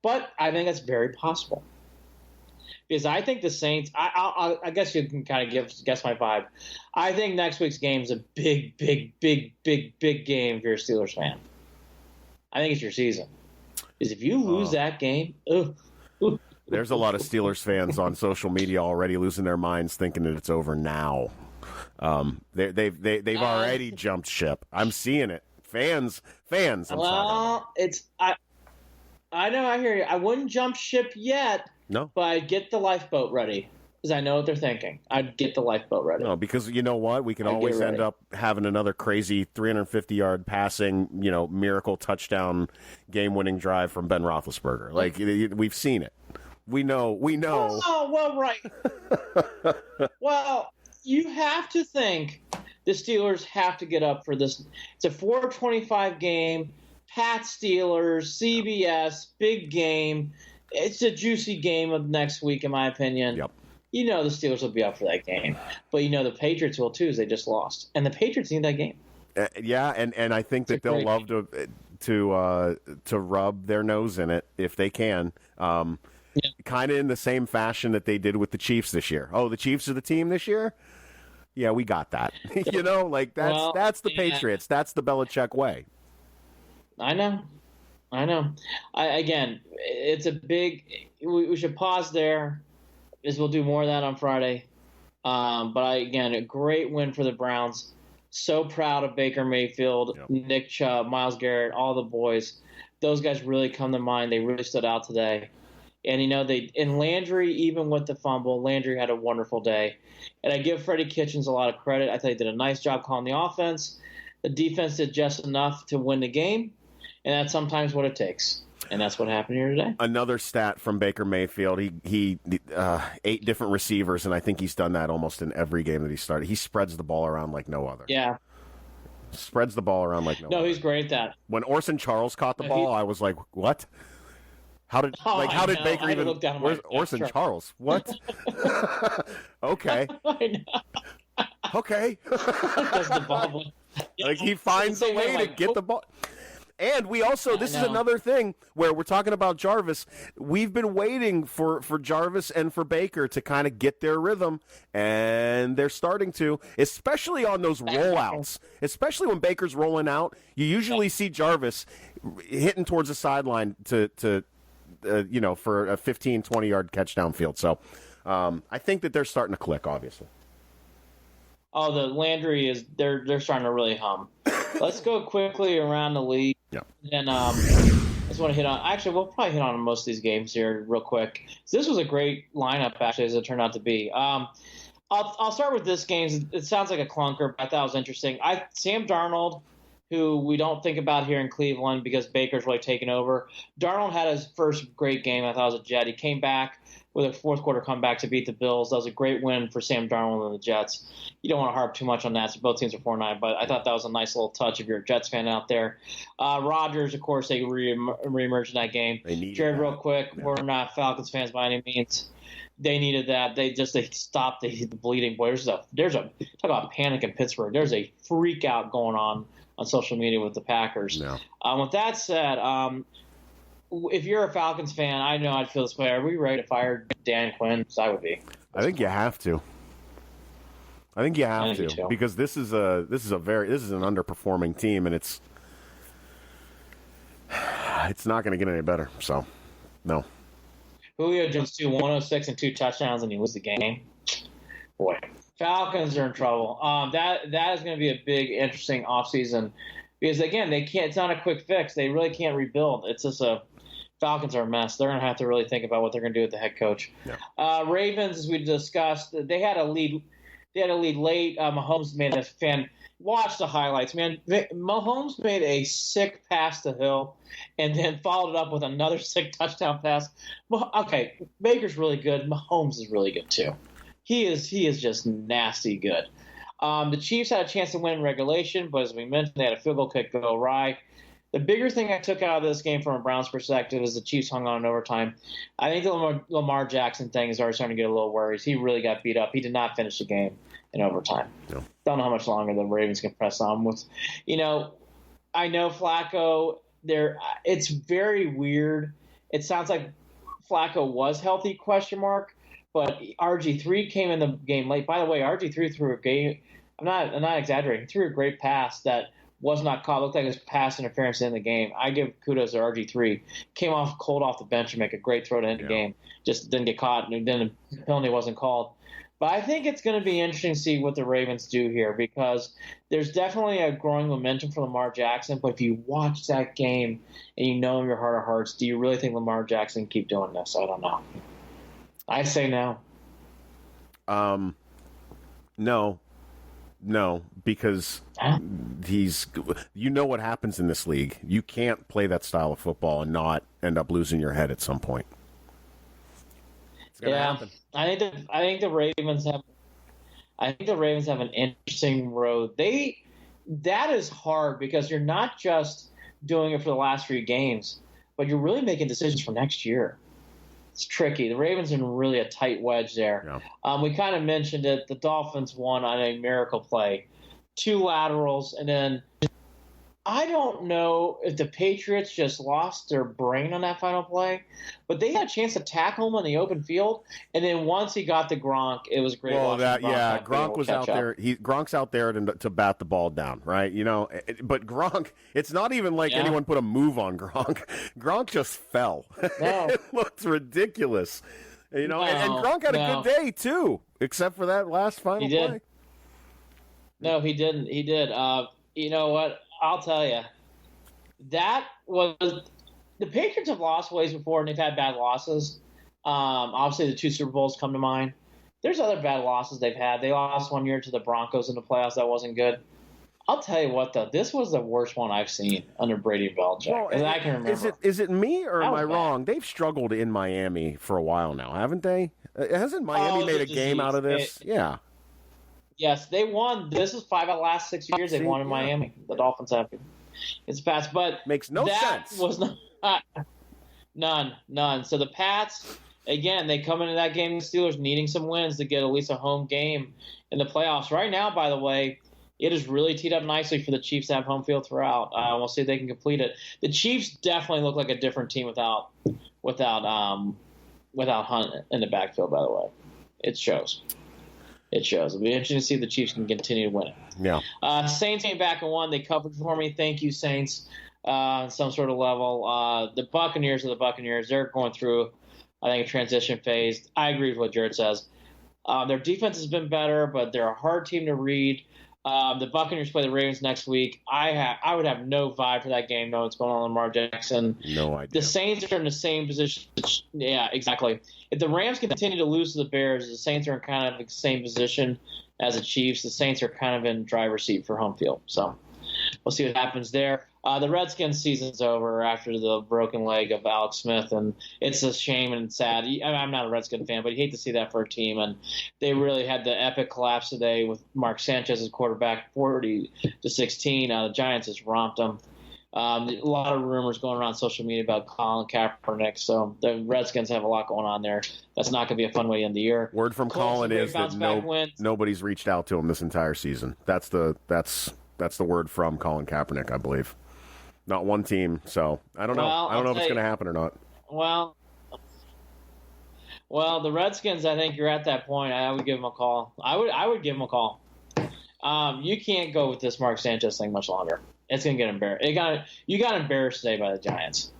But I think that's very possible. Because I think the Saints, I guess you can kind of guess my vibe. I think next week's game is a big, big, big, big, big game if you're a Steelers fan. I think it's your season. Because if you lose that game, there's a lot of Steelers fans on social media already losing their minds, thinking that it's over now. They've already jumped ship. I'm seeing it. Fans. I know. I hear you. I wouldn't jump ship yet. No, but I'd get the lifeboat ready because I know what they're thinking. I'd get the lifeboat ready. No, because you know what? We can always end up having another crazy 350-yard passing, miracle touchdown, game-winning drive from Ben Roethlisberger. Like we've seen it. We know. Oh, well, right. Well, you have to think the Steelers have to get up for this. It's a 4:25 game. Pats Steelers, CBS, big game. It's a juicy game of next week, in my opinion. Yep. The Steelers will be up for that game. But the Patriots will, too, as they just lost. And the Patriots need that game. And I think that they'll love to rub their nose in it if they can. Kind of in the same fashion that they did with the Chiefs this year. Oh, the Chiefs are the team this year? Yeah, we got that. That's the Patriots. That's the Belichick way. I know. Again, it's a big. We should pause there, as we'll do more of that on Friday. Again, a great win for the Browns. So proud of Baker Mayfield, Nick Chubb, Myles Garrett, all the boys. Those guys really come to mind. They really stood out today. And in Landry, even with the fumble, Landry had a wonderful day. And I give Freddie Kitchens a lot of credit. I thought he did a nice job calling the offense. The defense did just enough to win the game. And that's sometimes what it takes. And that's what happened here today. Another stat from Baker Mayfield. He 8 different receivers, and I think he's done that almost in every game that he started. He spreads the ball around like no other. Yeah. Spreads the ball around like no other. No, he's great at that. When Orson Charles caught the ball, I was like, what? How did Baker even? Where's Orson Charles? What? Okay. I know. Okay. Does the ball. Like he finds a way to get the ball. And we also, this is another thing where we're talking about Jarvis. We've been waiting for Jarvis and for Baker to kind of get their rhythm, and they're starting to, especially on those rollouts. Especially when Baker's rolling out, you usually see Jarvis hitting towards the sideline to for a 15, 20-yard catch downfield. So I think that they're starting to click, obviously. Oh, the Landry they're starting to really hum. Let's go quickly around the league. Yeah. And I just want to hit on. Actually, we'll probably hit on most of these games here real quick. So this was a great lineup, actually, as it turned out to be. I'll start with this game. It sounds like a clunker, but I thought it was interesting. Sam Darnold who we don't think about here in Cleveland because Baker's really taken over. Darnold had his first great game. I thought it was a Jet. He came back with a fourth quarter comeback to beat the Bills. That was a great win for Sam Darnold and the Jets. You don't want to harp too much on that. So both teams are 4-9, but I thought that was a nice little touch if you're a Jets fan out there. Rodgers, of course, they reemerged in that game. Jared, real quick, we're not Falcons fans by any means. They needed that. They stopped the bleeding. Boy, there's a talk about panic in Pittsburgh. There's a freak out going on social media with the Packers. No. With that said, if you're a Falcons fan, I know I'd feel this way. Are we ready to fire Dan Quinn? Because I would be. I think you have to. I think you have to too. Because this is an underperforming team, and it's not going to get any better. So, no. Julio Jones 106 and 2 touchdowns, and you lose the game. Boy, Falcons are in trouble. That is going to be a big, interesting offseason because again, they can't. It's not a quick fix. They really can't rebuild. It's just Falcons are a mess. They're going to have to really think about what they're going to do with the head coach. Yeah. Ravens, as we discussed, they had a lead. They had a lead late. Mahomes made a fan. Watch the highlights, man. Mahomes made a sick pass to Hill and then followed it up with another sick touchdown pass. Okay, Baker's really good. Mahomes is really good too. He is just nasty good. The Chiefs had a chance to win in regulation, but as we mentioned, they had a field goal kick go awry. The bigger thing I took out of this game from a Browns perspective is the Chiefs hung on in overtime. I think the Lamar Jackson thing is already starting to get a little worried. He really got beat up. He did not finish the game in overtime. No. Don't know how much longer the Ravens can press on with. I know Flacco. It's very weird. It sounds like Flacco was healthy? ? But RG3 came in the game late. By the way, RG3 threw a game. I'm not exaggerating. He threw a great pass that was not caught. Looked like it was pass interference in the game. I give kudos to RG3. Came off cold off the bench and make a great throw to end the game. Just didn't get caught, and then the penalty wasn't called. But I think it's going to be interesting to see what the Ravens do here because there's definitely a growing momentum for Lamar Jackson. But if you watch that game and you know in your heart of hearts, do you really think Lamar Jackson can keep doing this? I don't know. I say no. No, because you know what happens in this league. You can't play that style of football and not end up losing your head at some point. It's gonna happen. I think the Ravens have an interesting road. That is hard because you're not just doing it for the last 3 games, but you're really making decisions for next year. It's tricky. The Ravens are in really a tight wedge there. Yeah. We kind of mentioned it. The Dolphins won on a miracle play. 2 laterals, and then I don't know if the Patriots just lost their brain on that final play, but they had a chance to tackle him on the open field, and then once he got to Gronk, it was great. Well, Gronk was out there. Gronk's out there to bat the ball down, right? But Gronk, it's not even like anyone put a move on Gronk. Gronk just fell. No. It looked ridiculous. And Gronk had a good day too, except for that last final play. No, he didn't. He did. You know what? I'll tell you, that was the Patriots have lost ways before, and they've had bad losses. Obviously, the 2 Super Bowls come to mind. There's other bad losses they've had. They lost one year to the Broncos in the playoffs. That wasn't good. I'll tell you what, though, this was the worst one I've seen under Brady and Belichick, as I can remember. Is it me, or am I wrong? They've struggled in Miami for a while now, haven't they? Hasn't Miami made a game out of this? Yeah. Yes, they won. This is 5 out of the last 6 years they've won in Miami. The Dolphins have. It's Pats, but makes no sense. That was none. So the Pats, again, they come into that game, the Steelers needing some wins to get at least a home game in the playoffs. Right now, by the way, it is really teed up nicely for the Chiefs to have home field throughout. We'll see if they can complete it. The Chiefs definitely look like a different team without Hunt in the backfield. By the way, it shows. It'll be interesting to see if the Chiefs can continue to win it. Yeah. Saints came back and won. They covered for me. Thank you, Saints, on some sort of level. The Buccaneers are the Buccaneers. They're going through, I think, a transition phase. I agree with what Jared says. Their defense has been better, but they're a hard team to read. The Buccaneers play the Ravens next week. I would have no vibe for that game, knowing what's going on with Lamar Jackson. No idea. The Saints are in the same position. Yeah, exactly. If the Rams continue to lose to the Bears, the Saints are in kind of the same position as the Chiefs. The Saints are kind of in driver's seat for home field. So we'll see what happens there. The Redskins season's over after the broken leg of Alex Smith, and it's a shame and sad. I'm not a Redskin fan, but you hate to see that for a team. And they really had the epic collapse today with Mark Sanchez as quarterback, 40-16. The Giants just romped them. A lot of rumors going around social media about Colin Kaepernick, so the Redskins have a lot going on there. That's not going to be a fun way to end the year. Word from Colin is that nobody's reached out to him this entire season. That's the word from Colin Kaepernick, I believe. Not one team, so I don't know. I don't know if it's going to happen or not. Well, the Redskins, I think you're at that point. I would give them a call. I would give them a call. You can't go with this Mark Sanchez thing much longer. It's going to get embarrassed. You got embarrassed today by the Giants.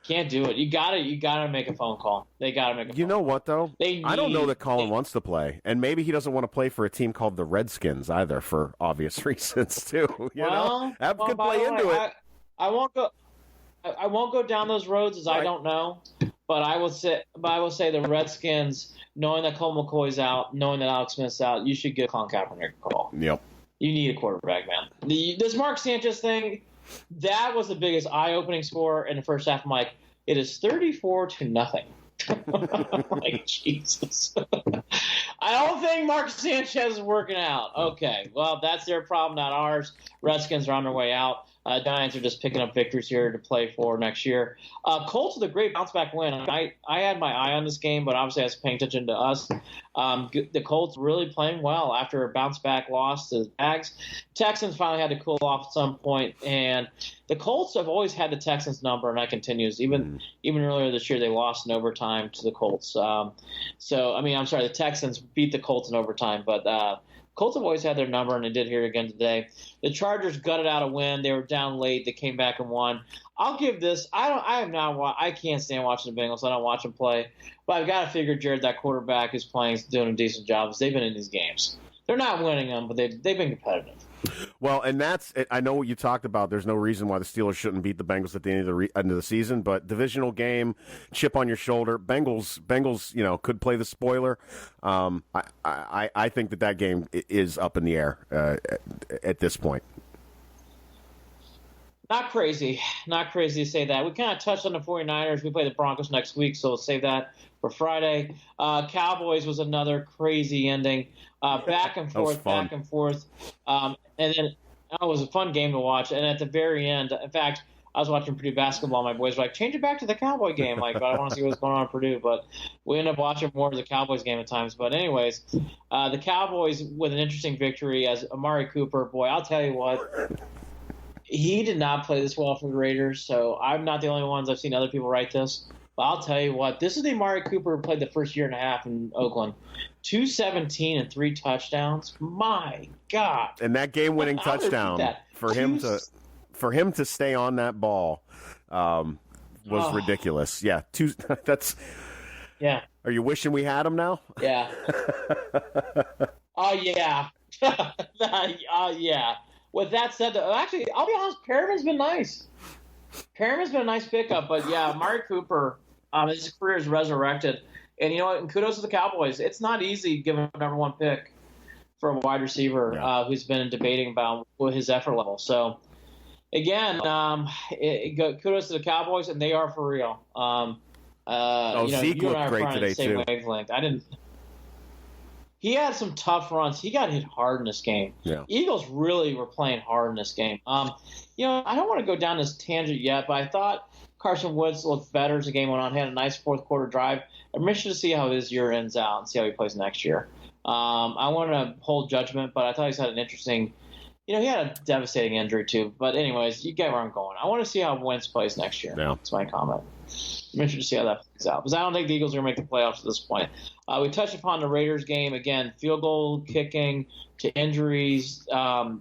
Can't do it. You got to make a phone call. They got to make a phone call. You know what, though? I don't know that Colin wants to play. And maybe he doesn't want to play for a team called the Redskins either for obvious reasons, too. You know? That could play into it. I won't go down those roads as I don't know. But I will say the Redskins, knowing that Colt McCoy's out, knowing that Alex Smith's out, you should give Colin Kaepernick a call. Yep. You need a quarterback, man. This Mark Sanchez thing, that was the biggest eye-opening score in the first half. I'm like, it is 34-0. Like, Jesus. I don't think Mark Sanchez is working out. Okay, well, that's their problem, not ours. Redskins are on their way out. Giants are just picking up victories here to play for next year. Colts with a great bounce-back win. I had my eye on this game, but obviously I was paying attention to us. The Colts really playing well after a bounce-back loss to the Jags. Texans finally had to cool off at some point, and the Colts have always had the Texans number, and that continues. Even earlier this year, they lost in overtime to the Colts. The Texans beat the Colts in overtime, but Colts have always had their number, and they did here again today. The Chargers gutted out a win. They were down late. They came back and won. I'll give this. I can't stand watching the Bengals. I don't watch them play, but I've got to figure Jarid, that quarterback, is playing, is doing a decent job. They've been in these games. They're not winning them, but they've been competitive. Well, and I know what you talked about. There's no reason why the Steelers shouldn't beat the Bengals at the end of the season, but divisional game, chip on your shoulder. Bengals, could play the spoiler. I think that game is up in the air at this point. Not crazy to say that. We kind of touched on the 49ers. We play the Broncos next week, so we'll save that for Friday. Cowboys was another crazy ending. Back and forth. And then it was a fun game to watch. And at the very end, in fact, I was watching Purdue basketball. My boys were like, change it back to the Cowboy game. Like, but I want to see what's going on at Purdue. But we end up watching more of the Cowboys game at times. But anyways, the Cowboys with an interesting victory as Amari Cooper. Boy, I'll tell you what. He did not play this well for the Raiders, so I'm not the only ones. I've seen other people write this. But I'll tell you what, this is the Amari Cooper who played the first year and a half in Oakland. 217 and 3 touchdowns. My God. And that game-winning touchdown for him to stay on that ball was ridiculous. Yeah, Yeah. Are you wishing we had him now? Yeah. Oh yeah. Yeah. With that said, actually, I'll be honest, Perriman's been nice. Perriman's been a nice pickup, but yeah, Amari Cooper, his career is resurrected. And you know what? And kudos to the Cowboys. It's not easy giving a number 1 pick for a wide receiver who's been debating about his effort level. So, again, kudos to the Cowboys, and they are for real. Zeke looked great today, too. Wavelength. He had some tough runs. He got hit hard in this game. Yeah. Eagles really were playing hard in this game. I don't want to go down this tangent yet, but I thought Carson Wentz looked better as the game went on. He had a nice fourth quarter drive. I'm interested to see how his year ends out and see how he plays next year. I want to hold judgment, but I thought he's had an interesting – he had a devastating injury too. But anyways, you get where I'm going. I want to see how Wentz plays next year. Yeah. That's my comment. I'm interested to see how that plays out because I don't think the Eagles are going to make the playoffs at this point. We touched upon the Raiders game. Again, field goal kicking to injuries. The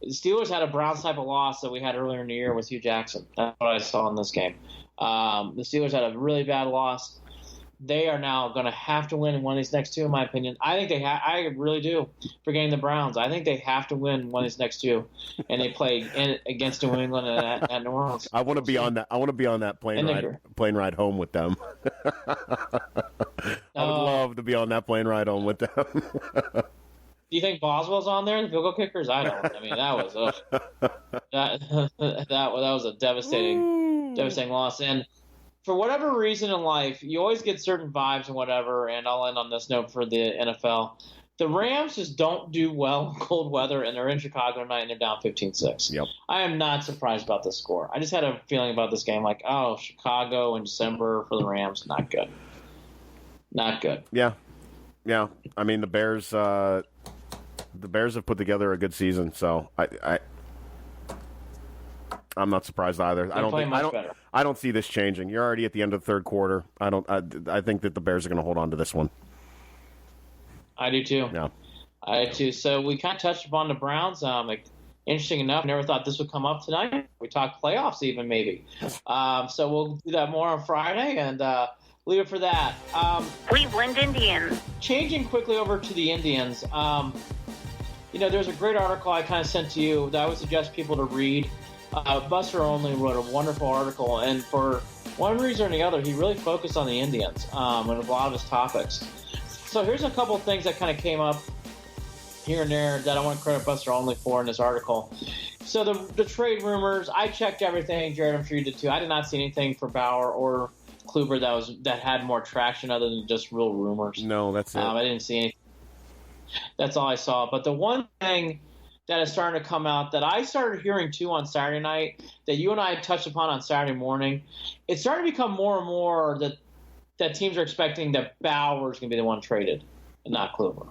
Steelers had a Browns type of loss that we had earlier in the year with Hugh Jackson. That's what I saw in this game. The Steelers had a really bad loss. They are now going to have to win in one of these next two, in my opinion. I think I really do. Forgetting the Browns, I think they have to win one of these next two, and they play against New England and at New Orleans. I want to be on that. I want to be on that plane ride home with them. I would love to be on that plane ride home with them. Do you think Boswell's on there, the field goal kickers? I don't. I mean, that was that was a devastating loss. And for whatever reason in life, you always get certain vibes and whatever. And I'll end on this note for the NFL. The Rams just don't do well in cold weather, and they're in Chicago tonight, and they're down 15-6. Yep. I am not surprised about this score. I just had a feeling about this game, like, oh, Chicago in December for the Rams, not good. Not good. Yeah. I mean, the Bears have put together a good season, so I'm not surprised either. I don't see this changing. You're already at the end of the third quarter. I think that the Bears are going to hold on to this one. I do too. Yeah. I do too. So we kind of touched upon the Browns. Interesting enough, never thought this would come up tonight. We talked playoffs even maybe. So we'll do that more on Friday and leave it for that. Cleveland Indians. Changing quickly over to the Indians. There's a great article I kind of sent to you that I would suggest people to read. Buster Only wrote a wonderful article, and for one reason or the other, he really focused on the Indians and a lot of his topics. So here's a couple of things that kind of came up here and there that I want to credit Buster Only for in this article. So the trade rumors, I checked everything. Jared, I'm sure you did too. I did not see anything for Bauer or Kluber that had more traction other than just real rumors. No, that's it. I didn't see anything. That's all I saw. But the one thing that is starting to come out that I started hearing too on Saturday night, that you and I touched upon on Saturday morning, it's starting to become more and more that teams are expecting that Bauer is going to be the one traded and not Kluber.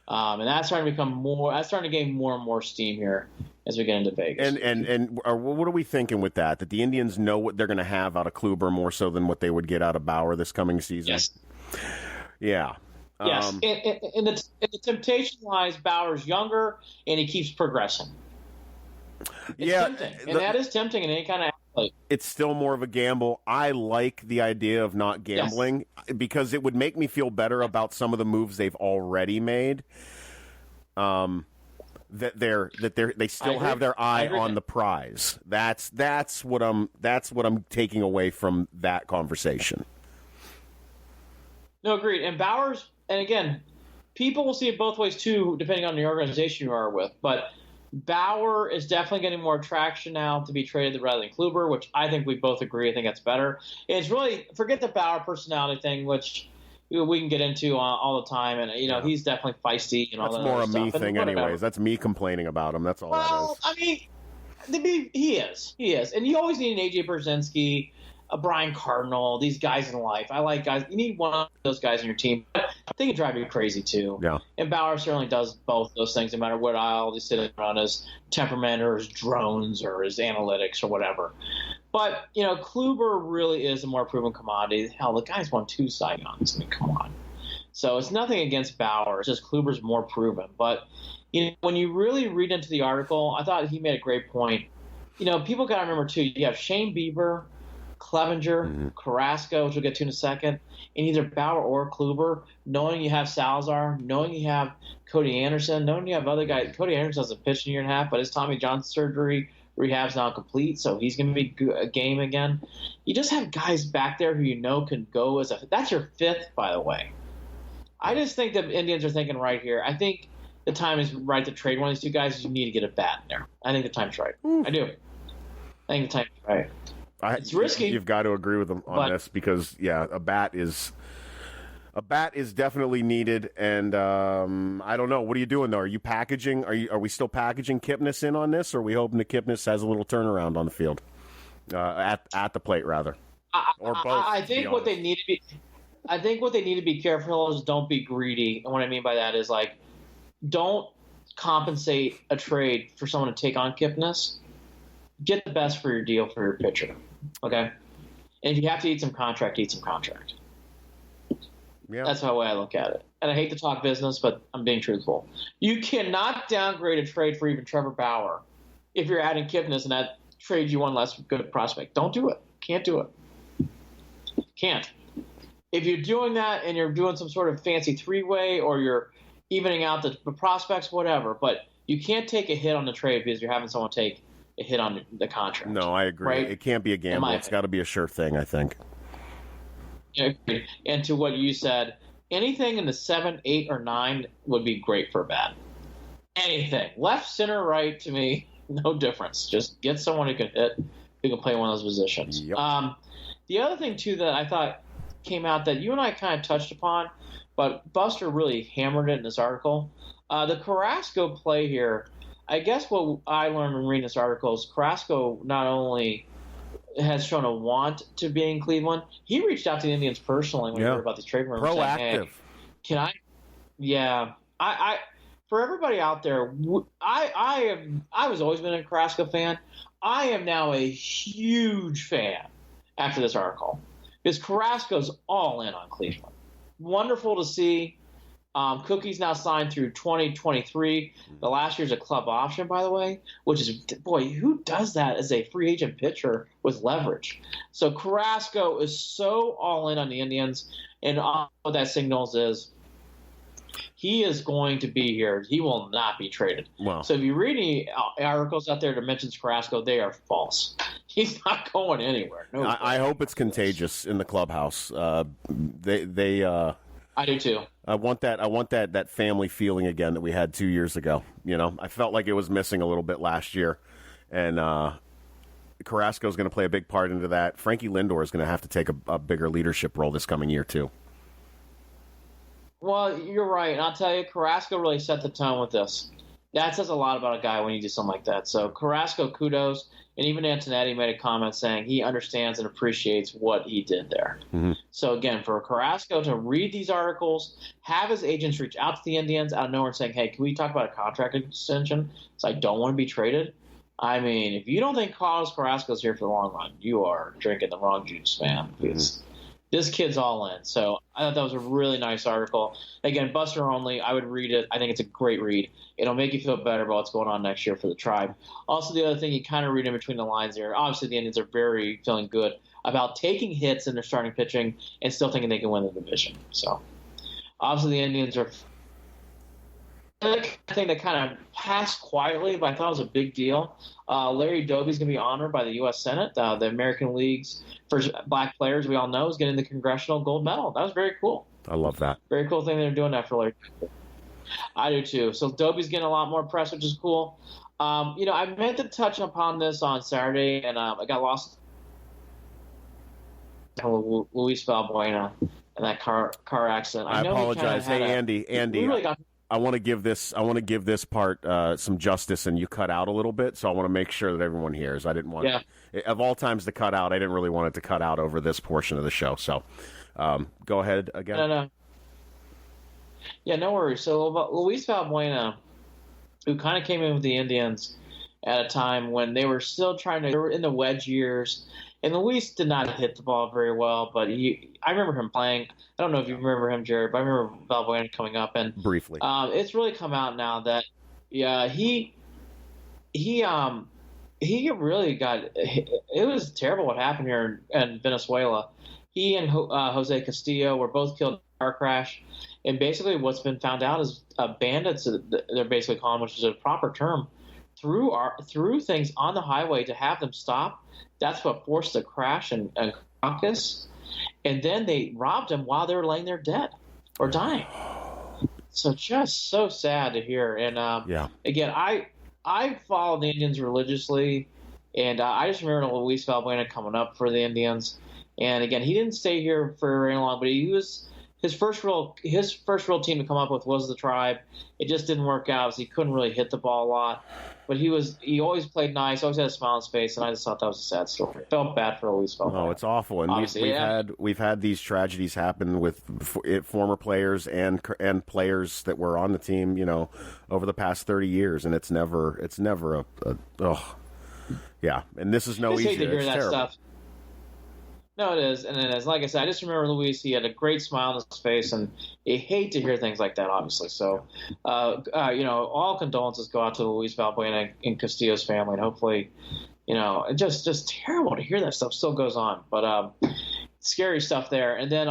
And that's starting to become more. That's starting to gain more and more steam here as we get into Vegas. And what are we thinking with that? That the Indians know what they're going to have out of Kluber more so than what they would get out of Bauer this coming season? Yes. Yeah. Yes. And the temptation lies Bauer's younger and he keeps progressing. It's tempting. And that is tempting in any kind of athlete. It's still more of a gamble. I like the idea of not gambling because it would make me feel better about some of the moves they've already made. That they still have their eye on the prize. That's what I'm taking away from that conversation. No, agreed. And Bauer's, and again, people will see it both ways too, depending on the organization you are with. But Bauer is definitely getting more traction now to be traded rather than Kluber, which I think we both agree. I think that's better. It's really, forget the Bauer personality thing, which we can get into all the time. And, he's definitely feisty and all that. That's more a me stuff. thing anyways. That's me complaining about him. That's all that is. I mean, he is. And you always need an A.J. Brzezinski, a Brian Cardinal, these guys in life. I like guys. You need one of those guys on your team. They can drive you crazy too. Yeah. And Bauer certainly does both those things, no matter what aisle he's sitting on, his temperament or his drones or his analytics or whatever. But, Kluber really is a more proven commodity. Hell, the guy's won 2 Cy Youngs. I mean, come on. So it's nothing against Bauer. It's just Kluber's more proven. But, when you really read into the article, I thought he made a great point. People got to remember, too, you have Shane Bieber, Clevenger, Carrasco, which we'll get to in a second, and either Bauer or Kluber, knowing you have Salazar, knowing you have Cody Anderson, knowing you have other guys. Cody Anderson hasn't pitched in a year and a half, but his Tommy John surgery rehab's now complete, so he's going to be a game again. You just have guys back there who can go as that's your 5th, by the way. I just think the Indians are thinking right here. I think the time is right to trade one of these two guys. You need to get a bat in there. I think the time's right. I do. I think the time's right. It's risky. You've got to agree with them on this because, a bat is definitely needed. And I don't know. What are you doing though? Are you packaging? Are we still packaging Kipnis in on this? Or are we hoping that Kipnis has a little turnaround on the field at the plate rather, or both? I think what they need to be careful is don't be greedy. And what I mean by that is don't compensate a trade for someone to take on Kipnis. Get the best for your deal for your pitcher, okay? And if you have to eat some contract, eat some contract. Yeah. That's the way I look at it. And I hate to talk business, but I'm being truthful. You cannot downgrade a trade for even Trevor Bauer if you're adding Kipnis and that trades you one less good prospect. Don't do it. Can't do it. Can't. If you're doing that and you're doing some sort of fancy three-way or you're evening out the prospects, whatever, but you can't take a hit on the trade because you're having someone take a hit on the contract. No, I agree. Right? It can't be a gamble. It's got to be a sure thing, I think. Yeah, and to what you said, anything in the 7, 8, or 9 would be great for a bat. Anything. Left, center, right, to me, no difference. Just get someone who can hit, who can play one of those positions. Yep. The other thing, too, that I thought came out that you and I kind of touched upon, but Buster really hammered it in this article. The Carrasco play here, I guess what I learned from reading this article is Carrasco not only has shown a want to be in Cleveland, he reached out to the Indians personally when he heard about these trade rumors. Proactive. Saying, hey, can I? Yeah. I for everybody out there, I was always been a Carrasco fan. I am now a huge fan after this article because Carrasco's all in on Cleveland. Wonderful to see. Cookie's now signed through 2023. The last year's a club option, by the way, which is, boy, who does that as a free agent pitcher with leverage? So Carrasco is so all in on the Indians, and all that signals is he is going to be here. He will not be traded. Wow. So if you read any articles out there that mentions Carrasco, they are false. He's not going anywhere. No, I hope it's contagious in the clubhouse. I do too. I want that family feeling again that we had 2 years ago. You know, I felt like it was missing a little bit last year, and Carrasco is going to play a big part into that. Frankie Lindor is going to have to take a bigger leadership role this coming year too. Well, you're right, and I'll tell you, Carrasco really set the tone with this. That says a lot about a guy when you do something like that. So Carrasco, kudos. And even Antonetti made a comment saying he understands and appreciates what he did there. Mm-hmm. So, again, for Carrasco to read these articles, have his agents reach out to the Indians out of nowhere saying, hey, can we talk about a contract extension? So I don't want to be traded. I mean, if you don't think Carlos Carrasco's here for the long run, you are drinking the wrong juice, man. Because this kid's all in. So I thought that was a really nice article. Again, Buster only. I would read it. I think it's a great read. It'll make you feel better about what's going on next year for the Tribe. Also, the other thing you kind of read in between the lines there, obviously the Indians are very feeling good about taking hits in their starting pitching and still thinking they can win the division. So obviously the Indians are a thing that kind of passed quietly, but I thought it was a big deal. Larry Doby's going to be honored by the U.S. Senate. The American League's first black players, we all know, is getting the Congressional Gold Medal. That was very cool. I love that. Very cool thing they're doing that for Larry. I do too. So Doby's getting a lot more press, which is cool. I meant to touch upon this on Saturday, and I got lost. Luis Valbuena and that car accident. I apologize. Hey, Andy. I want to give this part some justice, and you cut out a little bit, so I want to make sure that everyone hears. I didn't want of all times to cut out. I didn't really want it to cut out over this portion of the show. So go ahead again. No. Yeah, no worries. So Luis Valbuena, who kind of came in with the Indians at a time when they were still they were in the wedge years, and Luis did not hit the ball very well, but I remember him playing. I don't know if you remember him, Jared, but I remember Valbuena coming up, and briefly. It's really come out now that he really got it was terrible what happened here in Venezuela. He and Jose Castillo were both killed in a car crash. And basically what's been found out is bandits, they're basically calling, which is a proper term, through things on the highway to have them stop. That's what forced the crash and Caracas. And then they robbed them while they were laying there dead or dying. So just so sad to hear. And again, I follow the Indians religiously, and I just remember Luis Valbuena coming up for the Indians. And again, he didn't stay here for very long, but he was his first real team to come up with was the Tribe. It just didn't work out. So he couldn't really hit the ball a lot, but he always played nice, always had a smile on his face, and I just thought that was a sad story. I felt bad for Luis Valbuena. Oh, it's awful, and we've had these tragedies happen with former players and players that were on the team, over the past 30 years, and it's never and this is no easy. Hate to hear it's that terrible. Stuff. No, it is, and it is. Like I said, I just remember Luis. He had a great smile on his face, and you hate to hear things like that, obviously. So, all condolences go out to Luis Valbuena and Castillo's family, and hopefully, just terrible to hear that stuff still goes on. But scary stuff there. And then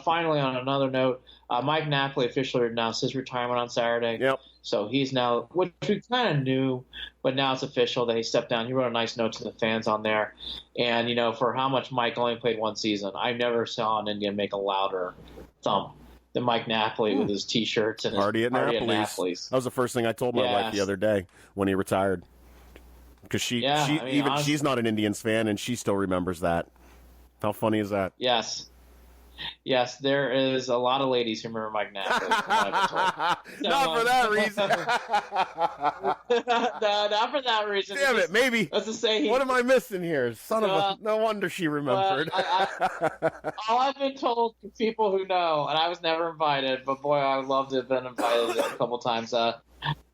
finally, on another note, Mike Napoli officially announced his retirement on Saturday. Yep. So he's now, which we kind of knew, but now it's official that he stepped down. He wrote a nice note to the fans on there. And, for how much Mike only played one season, I never saw an Indian make a louder thump than Mike Napoli with his T-shirts and his Party at Napoli's. That was the first thing I told my wife the other day when he retired. Because she's not an Indians fan, and she still remembers that. How funny is that? Yes, there is a lot of ladies who remember Mike Napoli. Not for that reason. No, not for that reason. Damn it, maybe. Let's just say what am I missing here? Son of a... No wonder she remembered. All I've been told from people who know, and I was never invited, but boy, I would love to have been invited a couple times.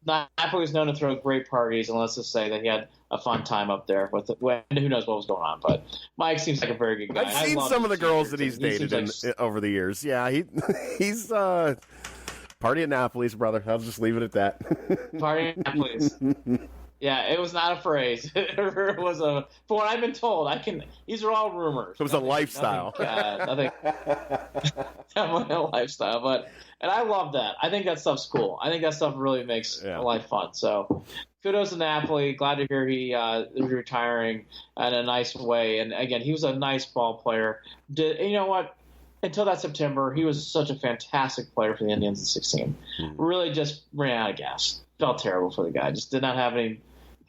Napoli was known to throw great parties, and let's just say that he had a fun time up there with who knows what was going on. But Mike seems like a very good guy. I've seen some of the girls that he's dated over the years. Yeah, he's party at Napoli's, brother. I'll just leave it at that. Party at Napoli's. Yeah, it was not a phrase. It was for what I've been told. These are all rumors. It was a lifestyle. Nothing. Definitely a lifestyle, and I love that. I think that stuff's cool. I think that stuff really makes life fun. So, kudos to Napoli. Glad to hear he is retiring in a nice way. And again, he was a nice ball player. You know what? Until that September, he was such a fantastic player for the Indians in 16. Really just ran out of gas. Felt terrible for the guy. Just did not have any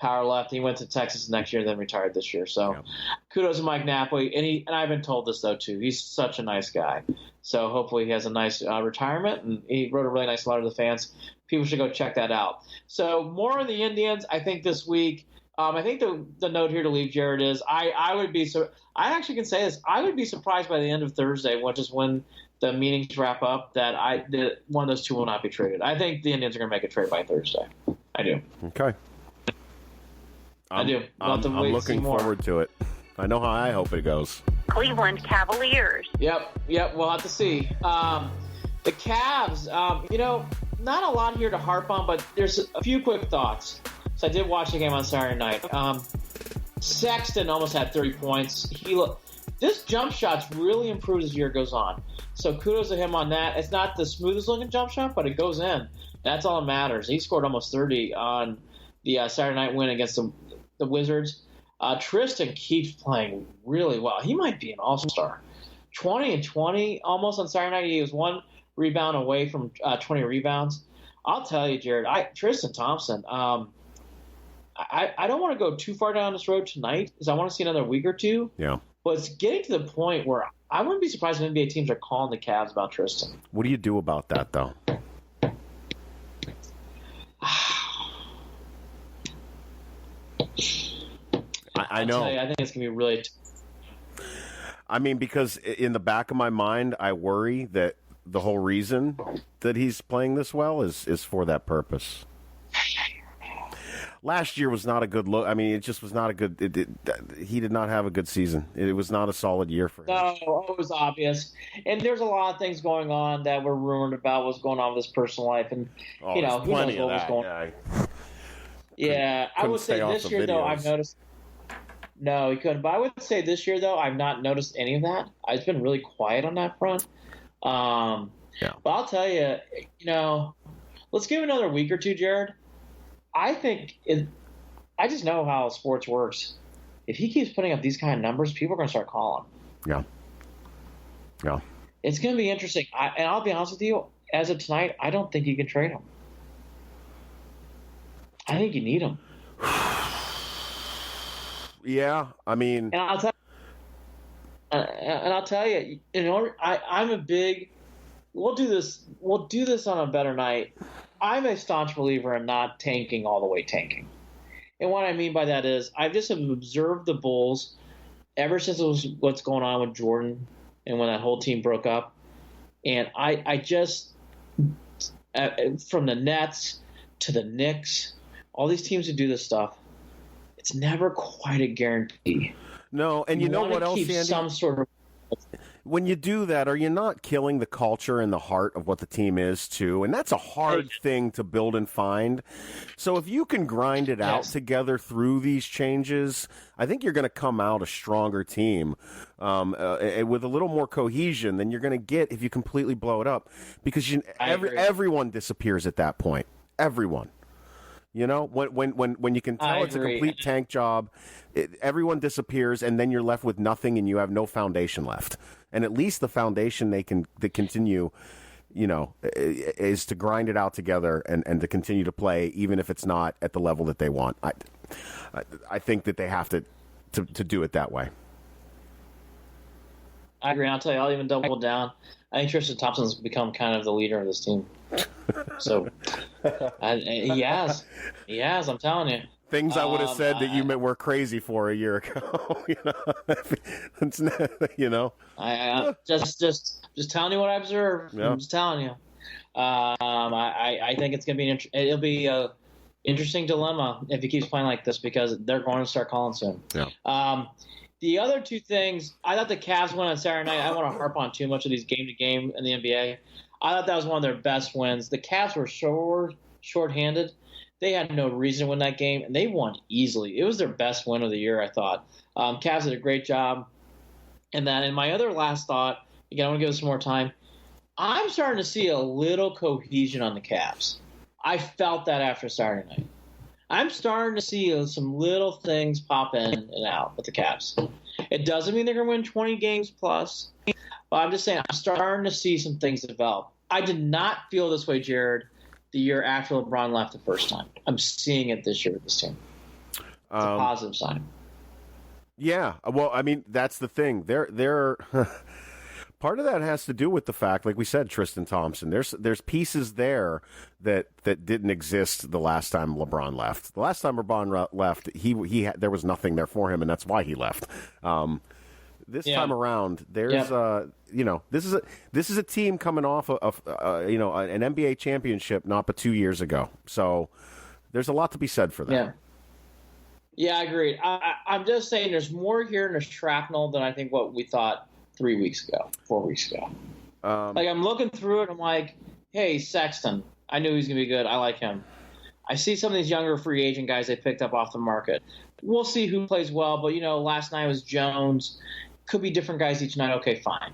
power left. He went to Texas next year, then retired this year. So kudos to Mike Napoli. And I've been told this, though, too. He's such a nice guy. So hopefully he has a nice retirement. And he wrote a really nice letter to the fans. People should go check that out. So more on the Indians, I think, this week. I think the note here to leave, Jared, is I would be so – I actually can say this. I would be surprised by the end of Thursday, which is when the meetings wrap up, that one of those two will not be traded. I think the Indians are going to make a trade by Thursday. I do. Okay. I do. I'm looking forward to it. I know how I hope it goes. Cleveland Cavaliers. Yep. We'll have to see. The Cavs, not a lot here to harp on, but there's a few quick thoughts. So I did watch the game on Saturday night. Sexton almost had 30 points. This jump shot's really improved as the year goes on. So kudos to him on that. It's not the smoothest looking jump shot, but it goes in. That's all that matters. He scored almost 30 on the Saturday night win against the Wizards. Tristan keeps playing really well. He might be an all-star. 20 and 20 almost on Saturday night. He was one rebound away from 20 rebounds. I'll tell you, Jared, Tristan Thompson, I don't want to go too far down this road tonight because I want to see another week or two. Yeah. But it's getting to the point where I wouldn't be surprised if NBA teams are calling the Cavs about Tristan. What do you do about that, though? I know. I think it's going to be really I mean, because in the back of my mind, I worry that the whole reason that he's playing this well is for that purpose. Last year was not a good look. I mean, it just was not a good he did not have a good season. It was not a solid year for him. No, it was obvious. And there's a lot of things going on that were rumored about what's going on with his personal life. And, who knows what was going on. Yeah, I would say this year, though, I've noticed. No, he couldn't. But I would say this year, though, I've not noticed any of that. It's been really quiet on that front. But I'll tell you, let's give it another week or two, Jared. I think I just know how sports works. If he keeps putting up these kind of numbers, people are going to start calling. Yeah. It's going to be interesting. And I'll be honest with you, as of tonight, I don't think you can trade him. I think you need him. Yeah, I mean, and I'll tell you, I'm a big. We'll do this on a better night. I'm a staunch believer in not tanking all the way tanking. And what I mean by that is I just have observed the Bulls ever since it was what's going on with Jordan and when that whole team broke up. And I just, from the Nets to the Knicks, all these teams who do this stuff, it's never quite a guarantee. No, and you know what else, Andy? Some sort of. When you do that, are you not killing the culture and the heart of what the team is, too? And that's a hard thing to build and find. So if you can grind it out together through these changes, I think you're going to come out a stronger team with a little more cohesion than you're going to get if you completely blow it up. Because everyone disappears at that point. Everyone. You know, when you can tell it's a complete tank job, everyone disappears, and then you're left with nothing, and you have no foundation left. And at least the foundation they continue, is to grind it out together and to continue to play, even if it's not at the level that they want. I think that they have to do it that way. I agree. I'll tell you, I'll even double down. I think Tristan Thompson's become kind of the leader of this team. So, he has, I'm telling you. Things I would have said that you were crazy for a year ago. I just telling you what I observed. Yeah. I'm just telling you. I think it's gonna be it'll be a interesting dilemma if he keeps playing like this, because they're going to start calling soon. Yeah. The other two things, I thought the Cavs won on Saturday night. I don't want to harp on too much of these game to game in the NBA. I thought that was one of their best wins. The Cavs were short-handed. They had no reason to win that game, and they won easily. It was their best win of the year, I thought. Cavs did a great job. And then in my other last thought, again, I want to give it some more time. I'm starting to see a little cohesion on the Cavs. I felt that after Saturday night. I'm starting to see some little things pop in and out with the Cavs. It doesn't mean they're going to win 20 games plus, but I'm just saying I'm starting to see some things develop. I did not feel this way, Jared, the year after LeBron left the first time. I'm seeing it this year with this team. It's a positive sign. Yeah, well, I mean, that's the thing. They're part of that has to do with the fact, like we said, Tristan Thompson. There's pieces there that didn't exist the last time LeBron left. The last time LeBron left, there was nothing there for him, and that's why he left. This time around, there's this is a team coming off of an NBA championship not but 2 years ago. So there's a lot to be said for that. Yeah, I agree. I'm just saying there's more here in the shrapnel than I think what we thought 4 weeks ago. I'm looking through it. I'm like, hey, Sexton. I knew he was going to be good. I like him. I see some of these younger free agent guys they picked up off the market. We'll see who plays well. But, last night was Jones. Could be different guys each night. Okay, fine.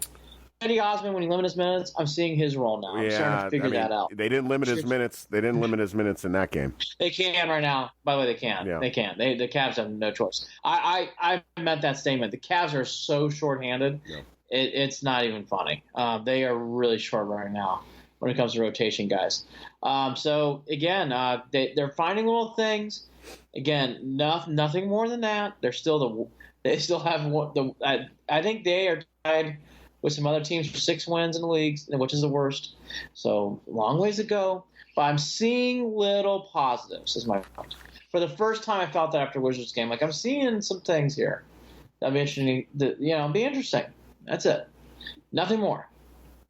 Eddie Osman, when he limited his minutes, I'm seeing his role now. I'm starting to figure that out. They didn't limit his minutes. They didn't limit his minutes in that game. They can right now. By the way, they can. Yeah. They can. The Cavs have no choice. I meant that statement. The Cavs are so shorthanded. Yeah. It's not even funny. They are really short right now when it comes to rotation guys. So again, they're finding little things. Again, nothing more than that. They still have I think they are tied with some other teams for 6 wins in the leagues, which is the worst. So long ways to go. But I'm seeing little positives is my point. For the first time, I felt that after Wizards game. Like, I'm seeing some things here that'll be interesting. Be interesting. That's it. Nothing more.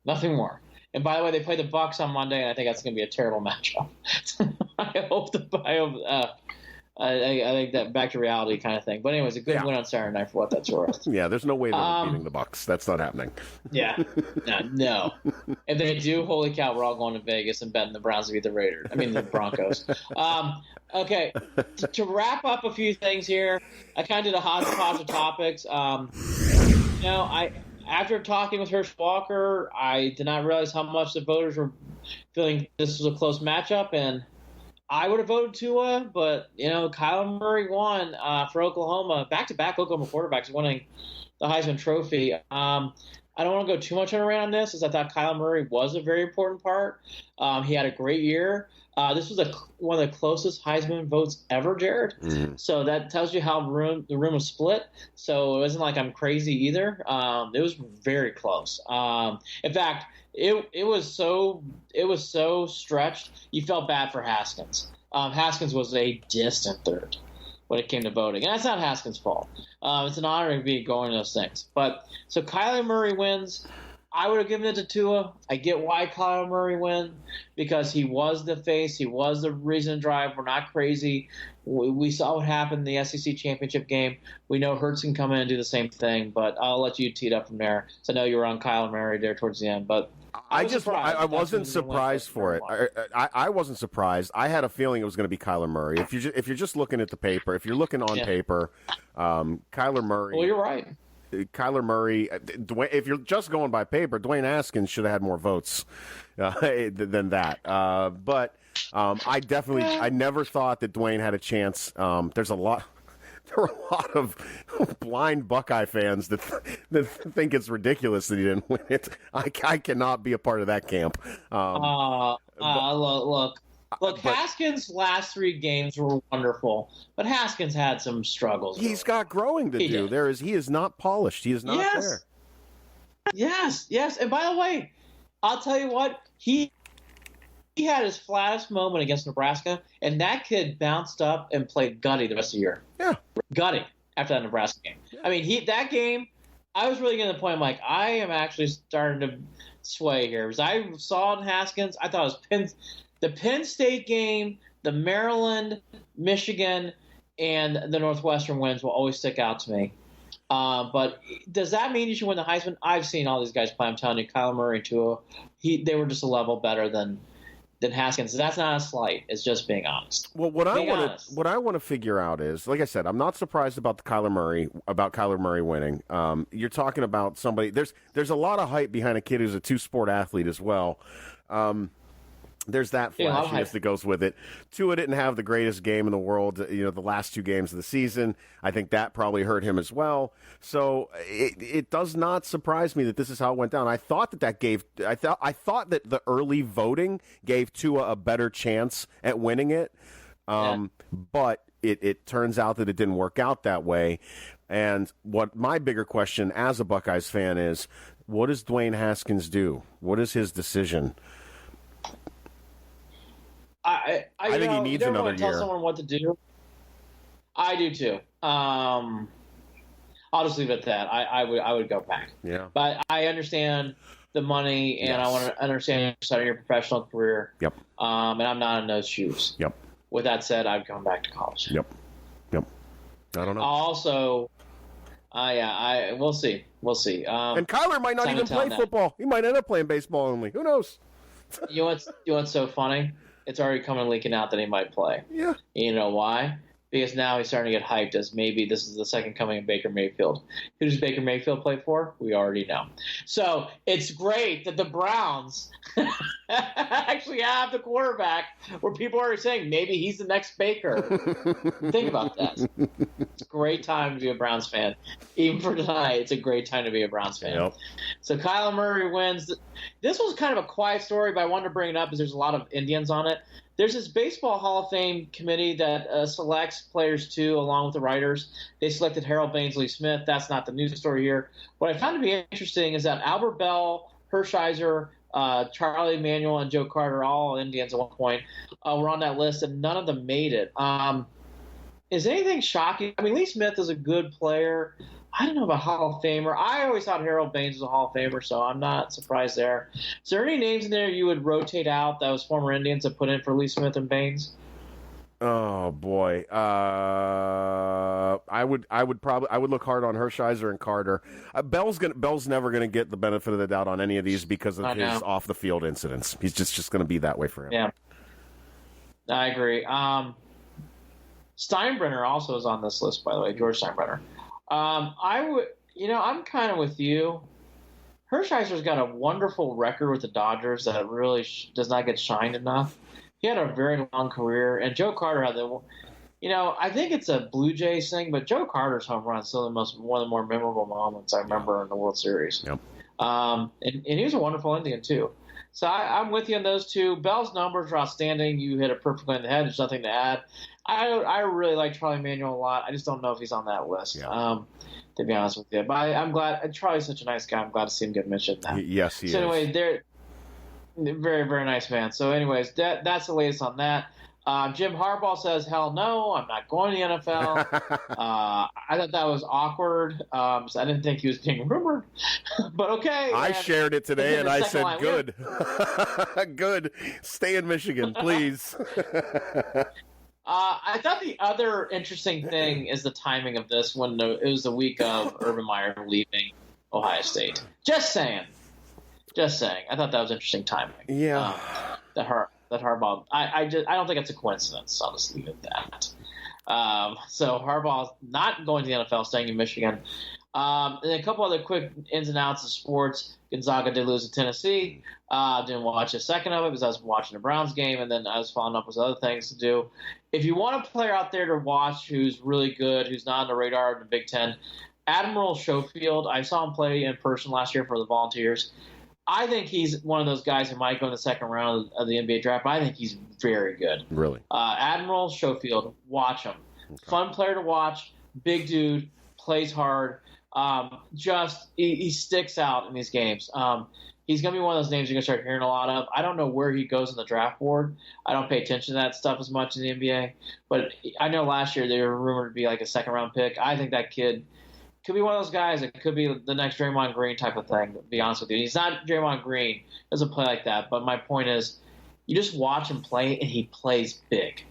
And by the way, they play the Bucks on Monday, and I think that's going to be a terrible matchup. I think that back to reality kind of thing. But anyways, a good win on Saturday night for what that's worth. Yeah, there's no way they're beating the Bucks. That's not happening. Yeah, no. If they do, holy cow, we're all going to Vegas and betting the Browns to beat the Broncos. Okay, to wrap up a few things here, I kind of did a hodgepodge of topics. After talking with Hersh Walker, I did not realize how much the voters were feeling this was a close matchup, and I would have voted Tua, but, Kyler Murray won for Oklahoma. Back-to-back Oklahoma quarterbacks winning the Heisman Trophy. I don't want to go too much on a rant on this, as I thought Kyler Murray was a very important part. He had a great year. This was one of the closest Heisman votes ever, Jared. Mm-hmm. So that tells you how the room was split. So it wasn't like I'm crazy either. It was very close. In fact, it was so stretched. You felt bad for Haskins. Haskins was a distant third when it came to voting, and that's not Haskins' fault. It's an honor to be going to those things. But so Kyler Murray wins. I would have given it to Tua. I get why Kyler Murray win, because he was the face. He was the reason to drive. We're not crazy. We saw what happened in the SEC championship game. We know Hurts can come in and do the same thing, but I'll let you tee it up from there. So I know you were on Kyler Murray there towards the end, but I wasn't surprised for it. I wasn't surprised. I had a feeling it was going to be Kyler Murray. If you're just looking at the paper, if you're looking on paper, Kyler Murray. Well, you're right. Kyler Murray, if you're just going by paper, Dwayne Haskins should have had more votes than that. But I never thought that Dwayne had a chance. There's there are a lot of blind Buckeye fans that think it's ridiculous that he didn't win it. I cannot be a part of that camp. Look, Haskins' last 3 games were wonderful, but Haskins had some struggles. He's got growing to do. He is not polished. He is not there. Yes. And by the way, I'll tell you what, he had his flattest moment against Nebraska, and that kid bounced up and played gutty the rest of the year. Yeah. Gutty after that Nebraska game. Yeah. I mean, that game, I was really getting to the point, I'm like, I am actually starting to sway here. Because I saw in Haskins, I thought it was the Penn State game, the Maryland, Michigan, and the Northwestern wins will always stick out to me. But does that mean you should win the Heisman? I've seen all these guys play. I'm telling you, Kyler Murray and Tua, they were just a level better than Haskins. That's not a slight. It's just being honest. Well, what I want to figure out is, like I said, I'm not surprised about Kyler Murray winning. You're talking about somebody. There's a lot of hype behind a kid who's a 2-sport athlete as well. There's that flashiness that goes with it. Tua didn't have the greatest game in the world, the last 2 games of the season. I think that probably hurt him as well. So it does not surprise me that this is how it went down. I thought that the early voting gave Tua a better chance at winning it. But it turns out that it didn't work out that way. And what my bigger question as a Buckeyes fan is, what does Dwayne Haskins do? What is his decision? I think he needs another year. Tell someone what to do. I do too. I'll just leave it at that. I would go back. Yeah. But I understand the money, and I want to understand you're starting your professional career. Yep. And I'm not in those shoes. Yep. With that said, I'd come back to college. Yep. I don't know. Also, we'll see. And Kyler might not even play football. He might end up playing baseball only. Who knows? You know what's so funny? It's already coming leaking out that he might play. Yeah. You know why? Because now he's starting to get hyped as maybe this is the second coming of Baker Mayfield. Who does Baker Mayfield play for? We already know. So it's great that the Browns actually have the quarterback where people are saying maybe he's the next Baker. Think about that. It's a great time to be a Browns fan. Even for tonight, it's a great time to be a Browns fan. Yep. So Kyler Murray wins. This was kind of a quiet story, but I wanted to bring it up because there's a lot of Indians on it. There's this Baseball Hall of Fame committee that selects players too, along with the writers. They selected Harold Bainsley Smith. That's not the news story here. What I found to be interesting is that Albert Bell, Hershiser, Charlie Emanuel, and Joe Carter, all Indians at one point, were on that list, and none of them made it. Is anything shocking? I mean, Lee Smith is a good player. I don't know about Hall of Famer. I always thought Harold Baines was a Hall of Famer, so I'm not surprised there. Is there any names in there you would rotate out that was former Indians that put in for Lee Smith and Baines? Oh boy, I would look hard on Hershiser and Carter. Bell's never gonna get the benefit of the doubt on any of these because of his off the field incidents. He's just gonna be that way for him. Yeah, I agree. Steinbrenner also is on this list, by the way, George Steinbrenner. I'm kind of with you. Hershiser's got a wonderful record with the Dodgers that really does not get shined enough. He had a very long career, and Joe Carter had I think it's a Blue Jays thing, but Joe Carter's home run is still one of the more memorable moments I remember in the World Series. Yep. And he was a wonderful Indian too. So I'm with you on those two. Bell's numbers are outstanding. You hit it perfectly in the head. There's nothing to add. I really like Charlie Emanuel a lot. I just don't know if he's on that list, to be honest with you. But I'm glad. Charlie's such a nice guy. I'm glad to see him get mentioned now. Yes, he is. So anyway, they're very, very nice man. So anyways, that's the latest on that. Jim Harbaugh says, hell no, I'm not going to the NFL. I thought that was awkward. So I didn't think he was being rumored. But okay. I shared it today, and I said, good. Good. Stay in Michigan, please. I thought the other interesting thing is the timing of this when it was the week of Urban Meyer leaving Ohio State. Just saying. I thought that was interesting timing. Yeah. That Harbaugh. I don't think it's a coincidence. I'll just leave it at that. So Harbaugh's not going to the NFL, staying in Michigan. And a couple other quick ins and outs of sports. Gonzaga did lose to Tennessee. Didn't watch a second of it because I was watching the Browns game, and then I was following up with other things to do. If you want a player out there to watch who's really good, who's not on the radar in the Big Ten, Admiral Schofield. I saw him play in person last year for the Volunteers. I think he's one of those guys who might go in the second round of the NBA draft, but I think he's very good. Really? Admiral Schofield, watch him. Okay. Fun player to watch, big dude, plays hard. He sticks out in these games. He's going to be one of those names you're going to start hearing a lot of. I don't know where he goes in the draft board. I don't pay attention to that stuff as much in the NBA. But I know last year they were rumored to be like a second-round pick. I think that kid could be one of those guys that could be the next Draymond Green type of thing, to be honest with you. He's not Draymond Green. Doesn't play like that. But my point is, you just watch him play, and he plays big.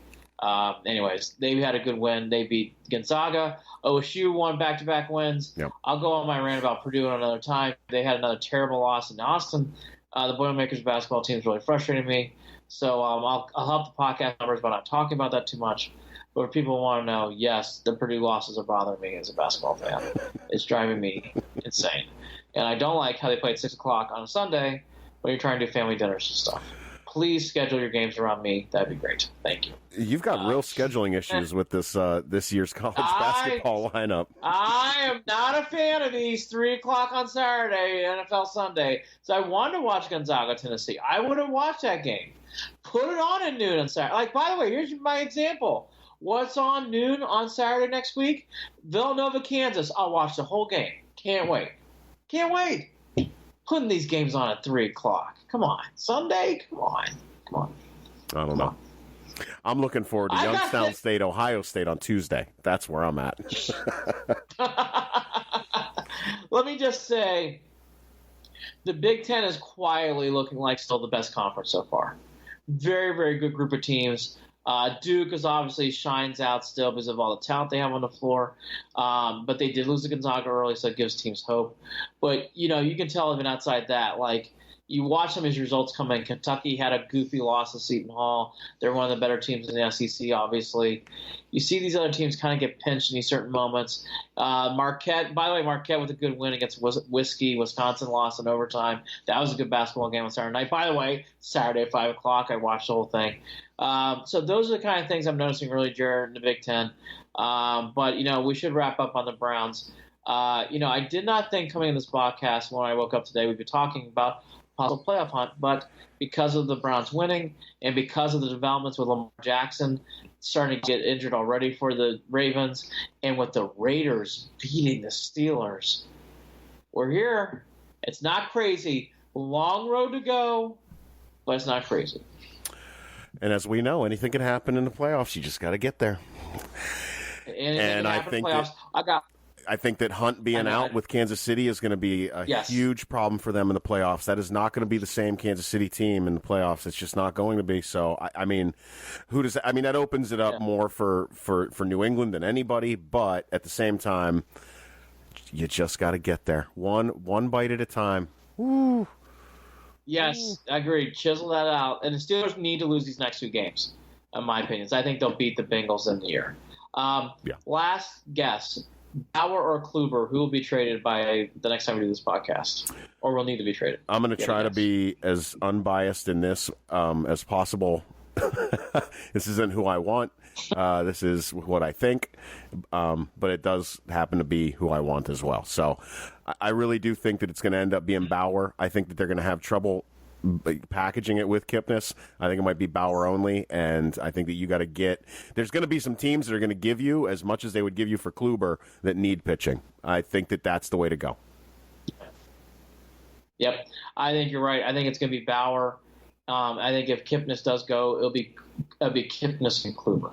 Anyways, they had a good win. They beat Gonzaga. OSU won back-to-back wins. Yep. I'll go on my rant about Purdue another time. They had another terrible loss in Austin. The Boilermakers basketball team is really frustrating me. So I'll help the podcast numbers by not talking about that too much. But if people want to know, yes, the Purdue losses are bothering me as a basketball fan. It's driving me insane. And I don't like how they play at 6 o'clock on a Sunday when you're trying to do family dinners and stuff. Please schedule your games around me. That'd be great. Thank you. You've got real scheduling issues with this year's college basketball lineup. I am not a fan of these 3 o'clock on Saturday, NFL Sunday. So I wanted to watch Gonzaga, Tennessee. I would have watched that game. Put it on at noon on Saturday. Like, by the way, here's my example. What's on noon on Saturday next week? Villanova, Kansas. I'll watch the whole game. Can't wait. Can't wait. Putting these games on at 3 o'clock. Come on. Sunday? Come on. I don't know. I'm looking forward to Youngstown State, Ohio State on Tuesday. That's where I'm at. Let me just say, the Big Ten is quietly looking like still the best conference so far. Very, very good group of teams. Duke is obviously shines out still because of all the talent they have on the floor. But they did lose to Gonzaga early, so it gives teams hope. But, you can tell even outside that, like, you watch some of these results come in. Kentucky had a goofy loss to Seton Hall. They're one of the better teams in the SEC, obviously. You see these other teams kind of get pinched in these certain moments. Marquette, by the way, Marquette with a good win against Whiskey. Wisconsin lost in overtime. That was a good basketball game on Saturday night. By the way, Saturday at 5 o'clock, I watched the whole thing. So those are the kind of things I'm noticing really, Jared, in the Big Ten. But, we should wrap up on the Browns. I did not think coming in this podcast when I woke up today we'd be talking about possible playoff hunt, but because of the Browns winning and because of the developments with Lamar Jackson starting to get injured already for the Ravens and with the Raiders beating the Steelers, we're here. It's not crazy. Long road to go, but it's not crazy. And as we know, anything can happen in the playoffs. You just got to get there. And I think that Hunt being out with Kansas City is going to be a huge problem for them in the playoffs. That is not going to be the same Kansas City team in the playoffs. It's just not going to be. So, that opens it up more for New England than anybody. But at the same time, you just got to get there. One bite at a time. Woo. Yes, I agree. Chisel that out. And the Steelers need to lose these next 2 games, in my opinion. I think they'll beat the Bengals in the year. Last guess. Bauer or Kluber, who will be traded by the next time we do this podcast, or will need to be traded? I'm going to try to be as unbiased in this as possible. This isn't who I want. This is what I think, but it does happen to be who I want as well. So I really do think that it's going to end up being Bauer. I think that they're going to have trouble packaging it with Kipnis. I think it might be Bauer only, and I think that you got to get – there's going to be some teams that are going to give you as much as they would give you for Kluber that need pitching. I think that that's the way to go. Yep. I think you're right. I think it's going to be Bauer. I think if Kipnis does go, it'll be Kipnis and Kluber.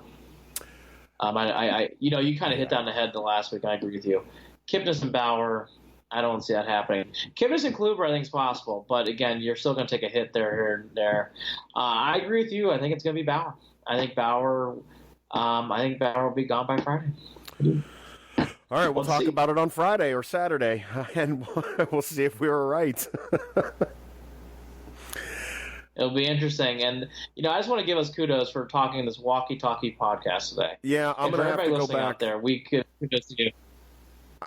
You kind of hit that on the head the last week. I agree with you. Kipnis and Bauer – I don't see that happening. Kipnis and Kluber, I think, is possible. But, again, you're still going to take a hit there, here, and there. I agree with you. I think it's going to be Bauer. I think Bauer will be gone by Friday. All right, we'll talk about it on Friday or Saturday, and we'll see if we were right. It'll be interesting. And, I just want to give us kudos for talking this walkie-talkie podcast today. Yeah, I'm going to have to go back. Out there, we could kudos to you.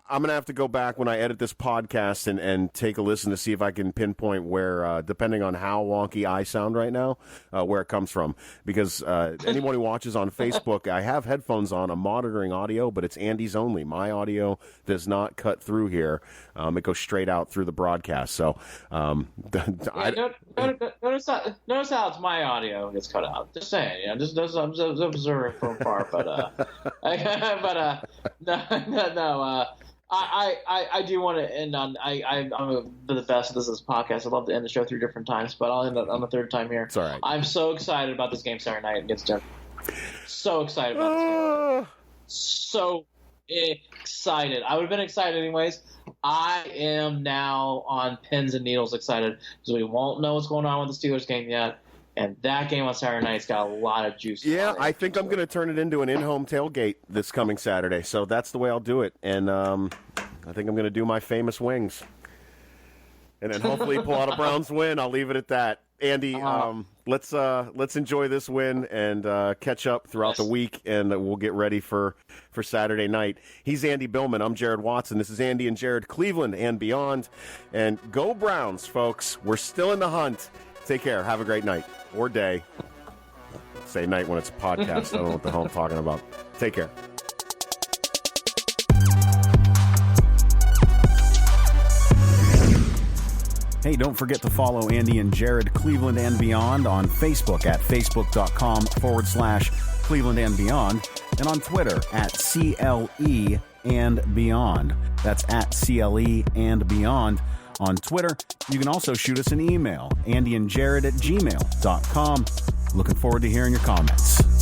I'm going to have to go back when I edit this podcast and take a listen to see if I can pinpoint where, depending on how wonky I sound right now, where it comes from. Because anyone who watches on Facebook, I have headphones on. I'm monitoring audio, but it's Andy's only. My audio does not cut through here. It goes straight out through the broadcast. So, notice how it's my audio gets cut out. Just saying, just observe from far. But no. I do want to end on I'm the best at this podcast. I love to end the show 3 different times, but I'll end on the 3rd time here. It's all right. I'm so excited about this game Saturday night against Denver. So excited about this game. So excited. I would have been excited anyways. I am now on pins and needles excited because we won't know what's going on with the Steelers game yet. And that game on Saturday night's got a lot of juice. Yeah, I think I'm going to turn it into an in-home tailgate this coming Saturday. So that's the way I'll do it. And I think I'm going to do my famous wings. And then hopefully pull out a Browns win. I'll leave it at that. Andy, let's enjoy this win and catch up throughout the week, and we'll get ready for Saturday night. He's Andy Billman. I'm Jared Watson. This is Andy and Jared, Cleveland and beyond. And go Browns, folks. We're still in the hunt. Take care. Have a great night or day. Say night when it's a podcast. I don't know what the hell I'm talking about. Take care. Hey, don't forget to follow Andy and Jared, Cleveland and Beyond on Facebook at facebook.com/Cleveland and Beyond, and on Twitter at CLE and Beyond. That's at CLE and Beyond. On Twitter, you can also shoot us an email, andyandjared@gmail.com. Looking forward to hearing your comments.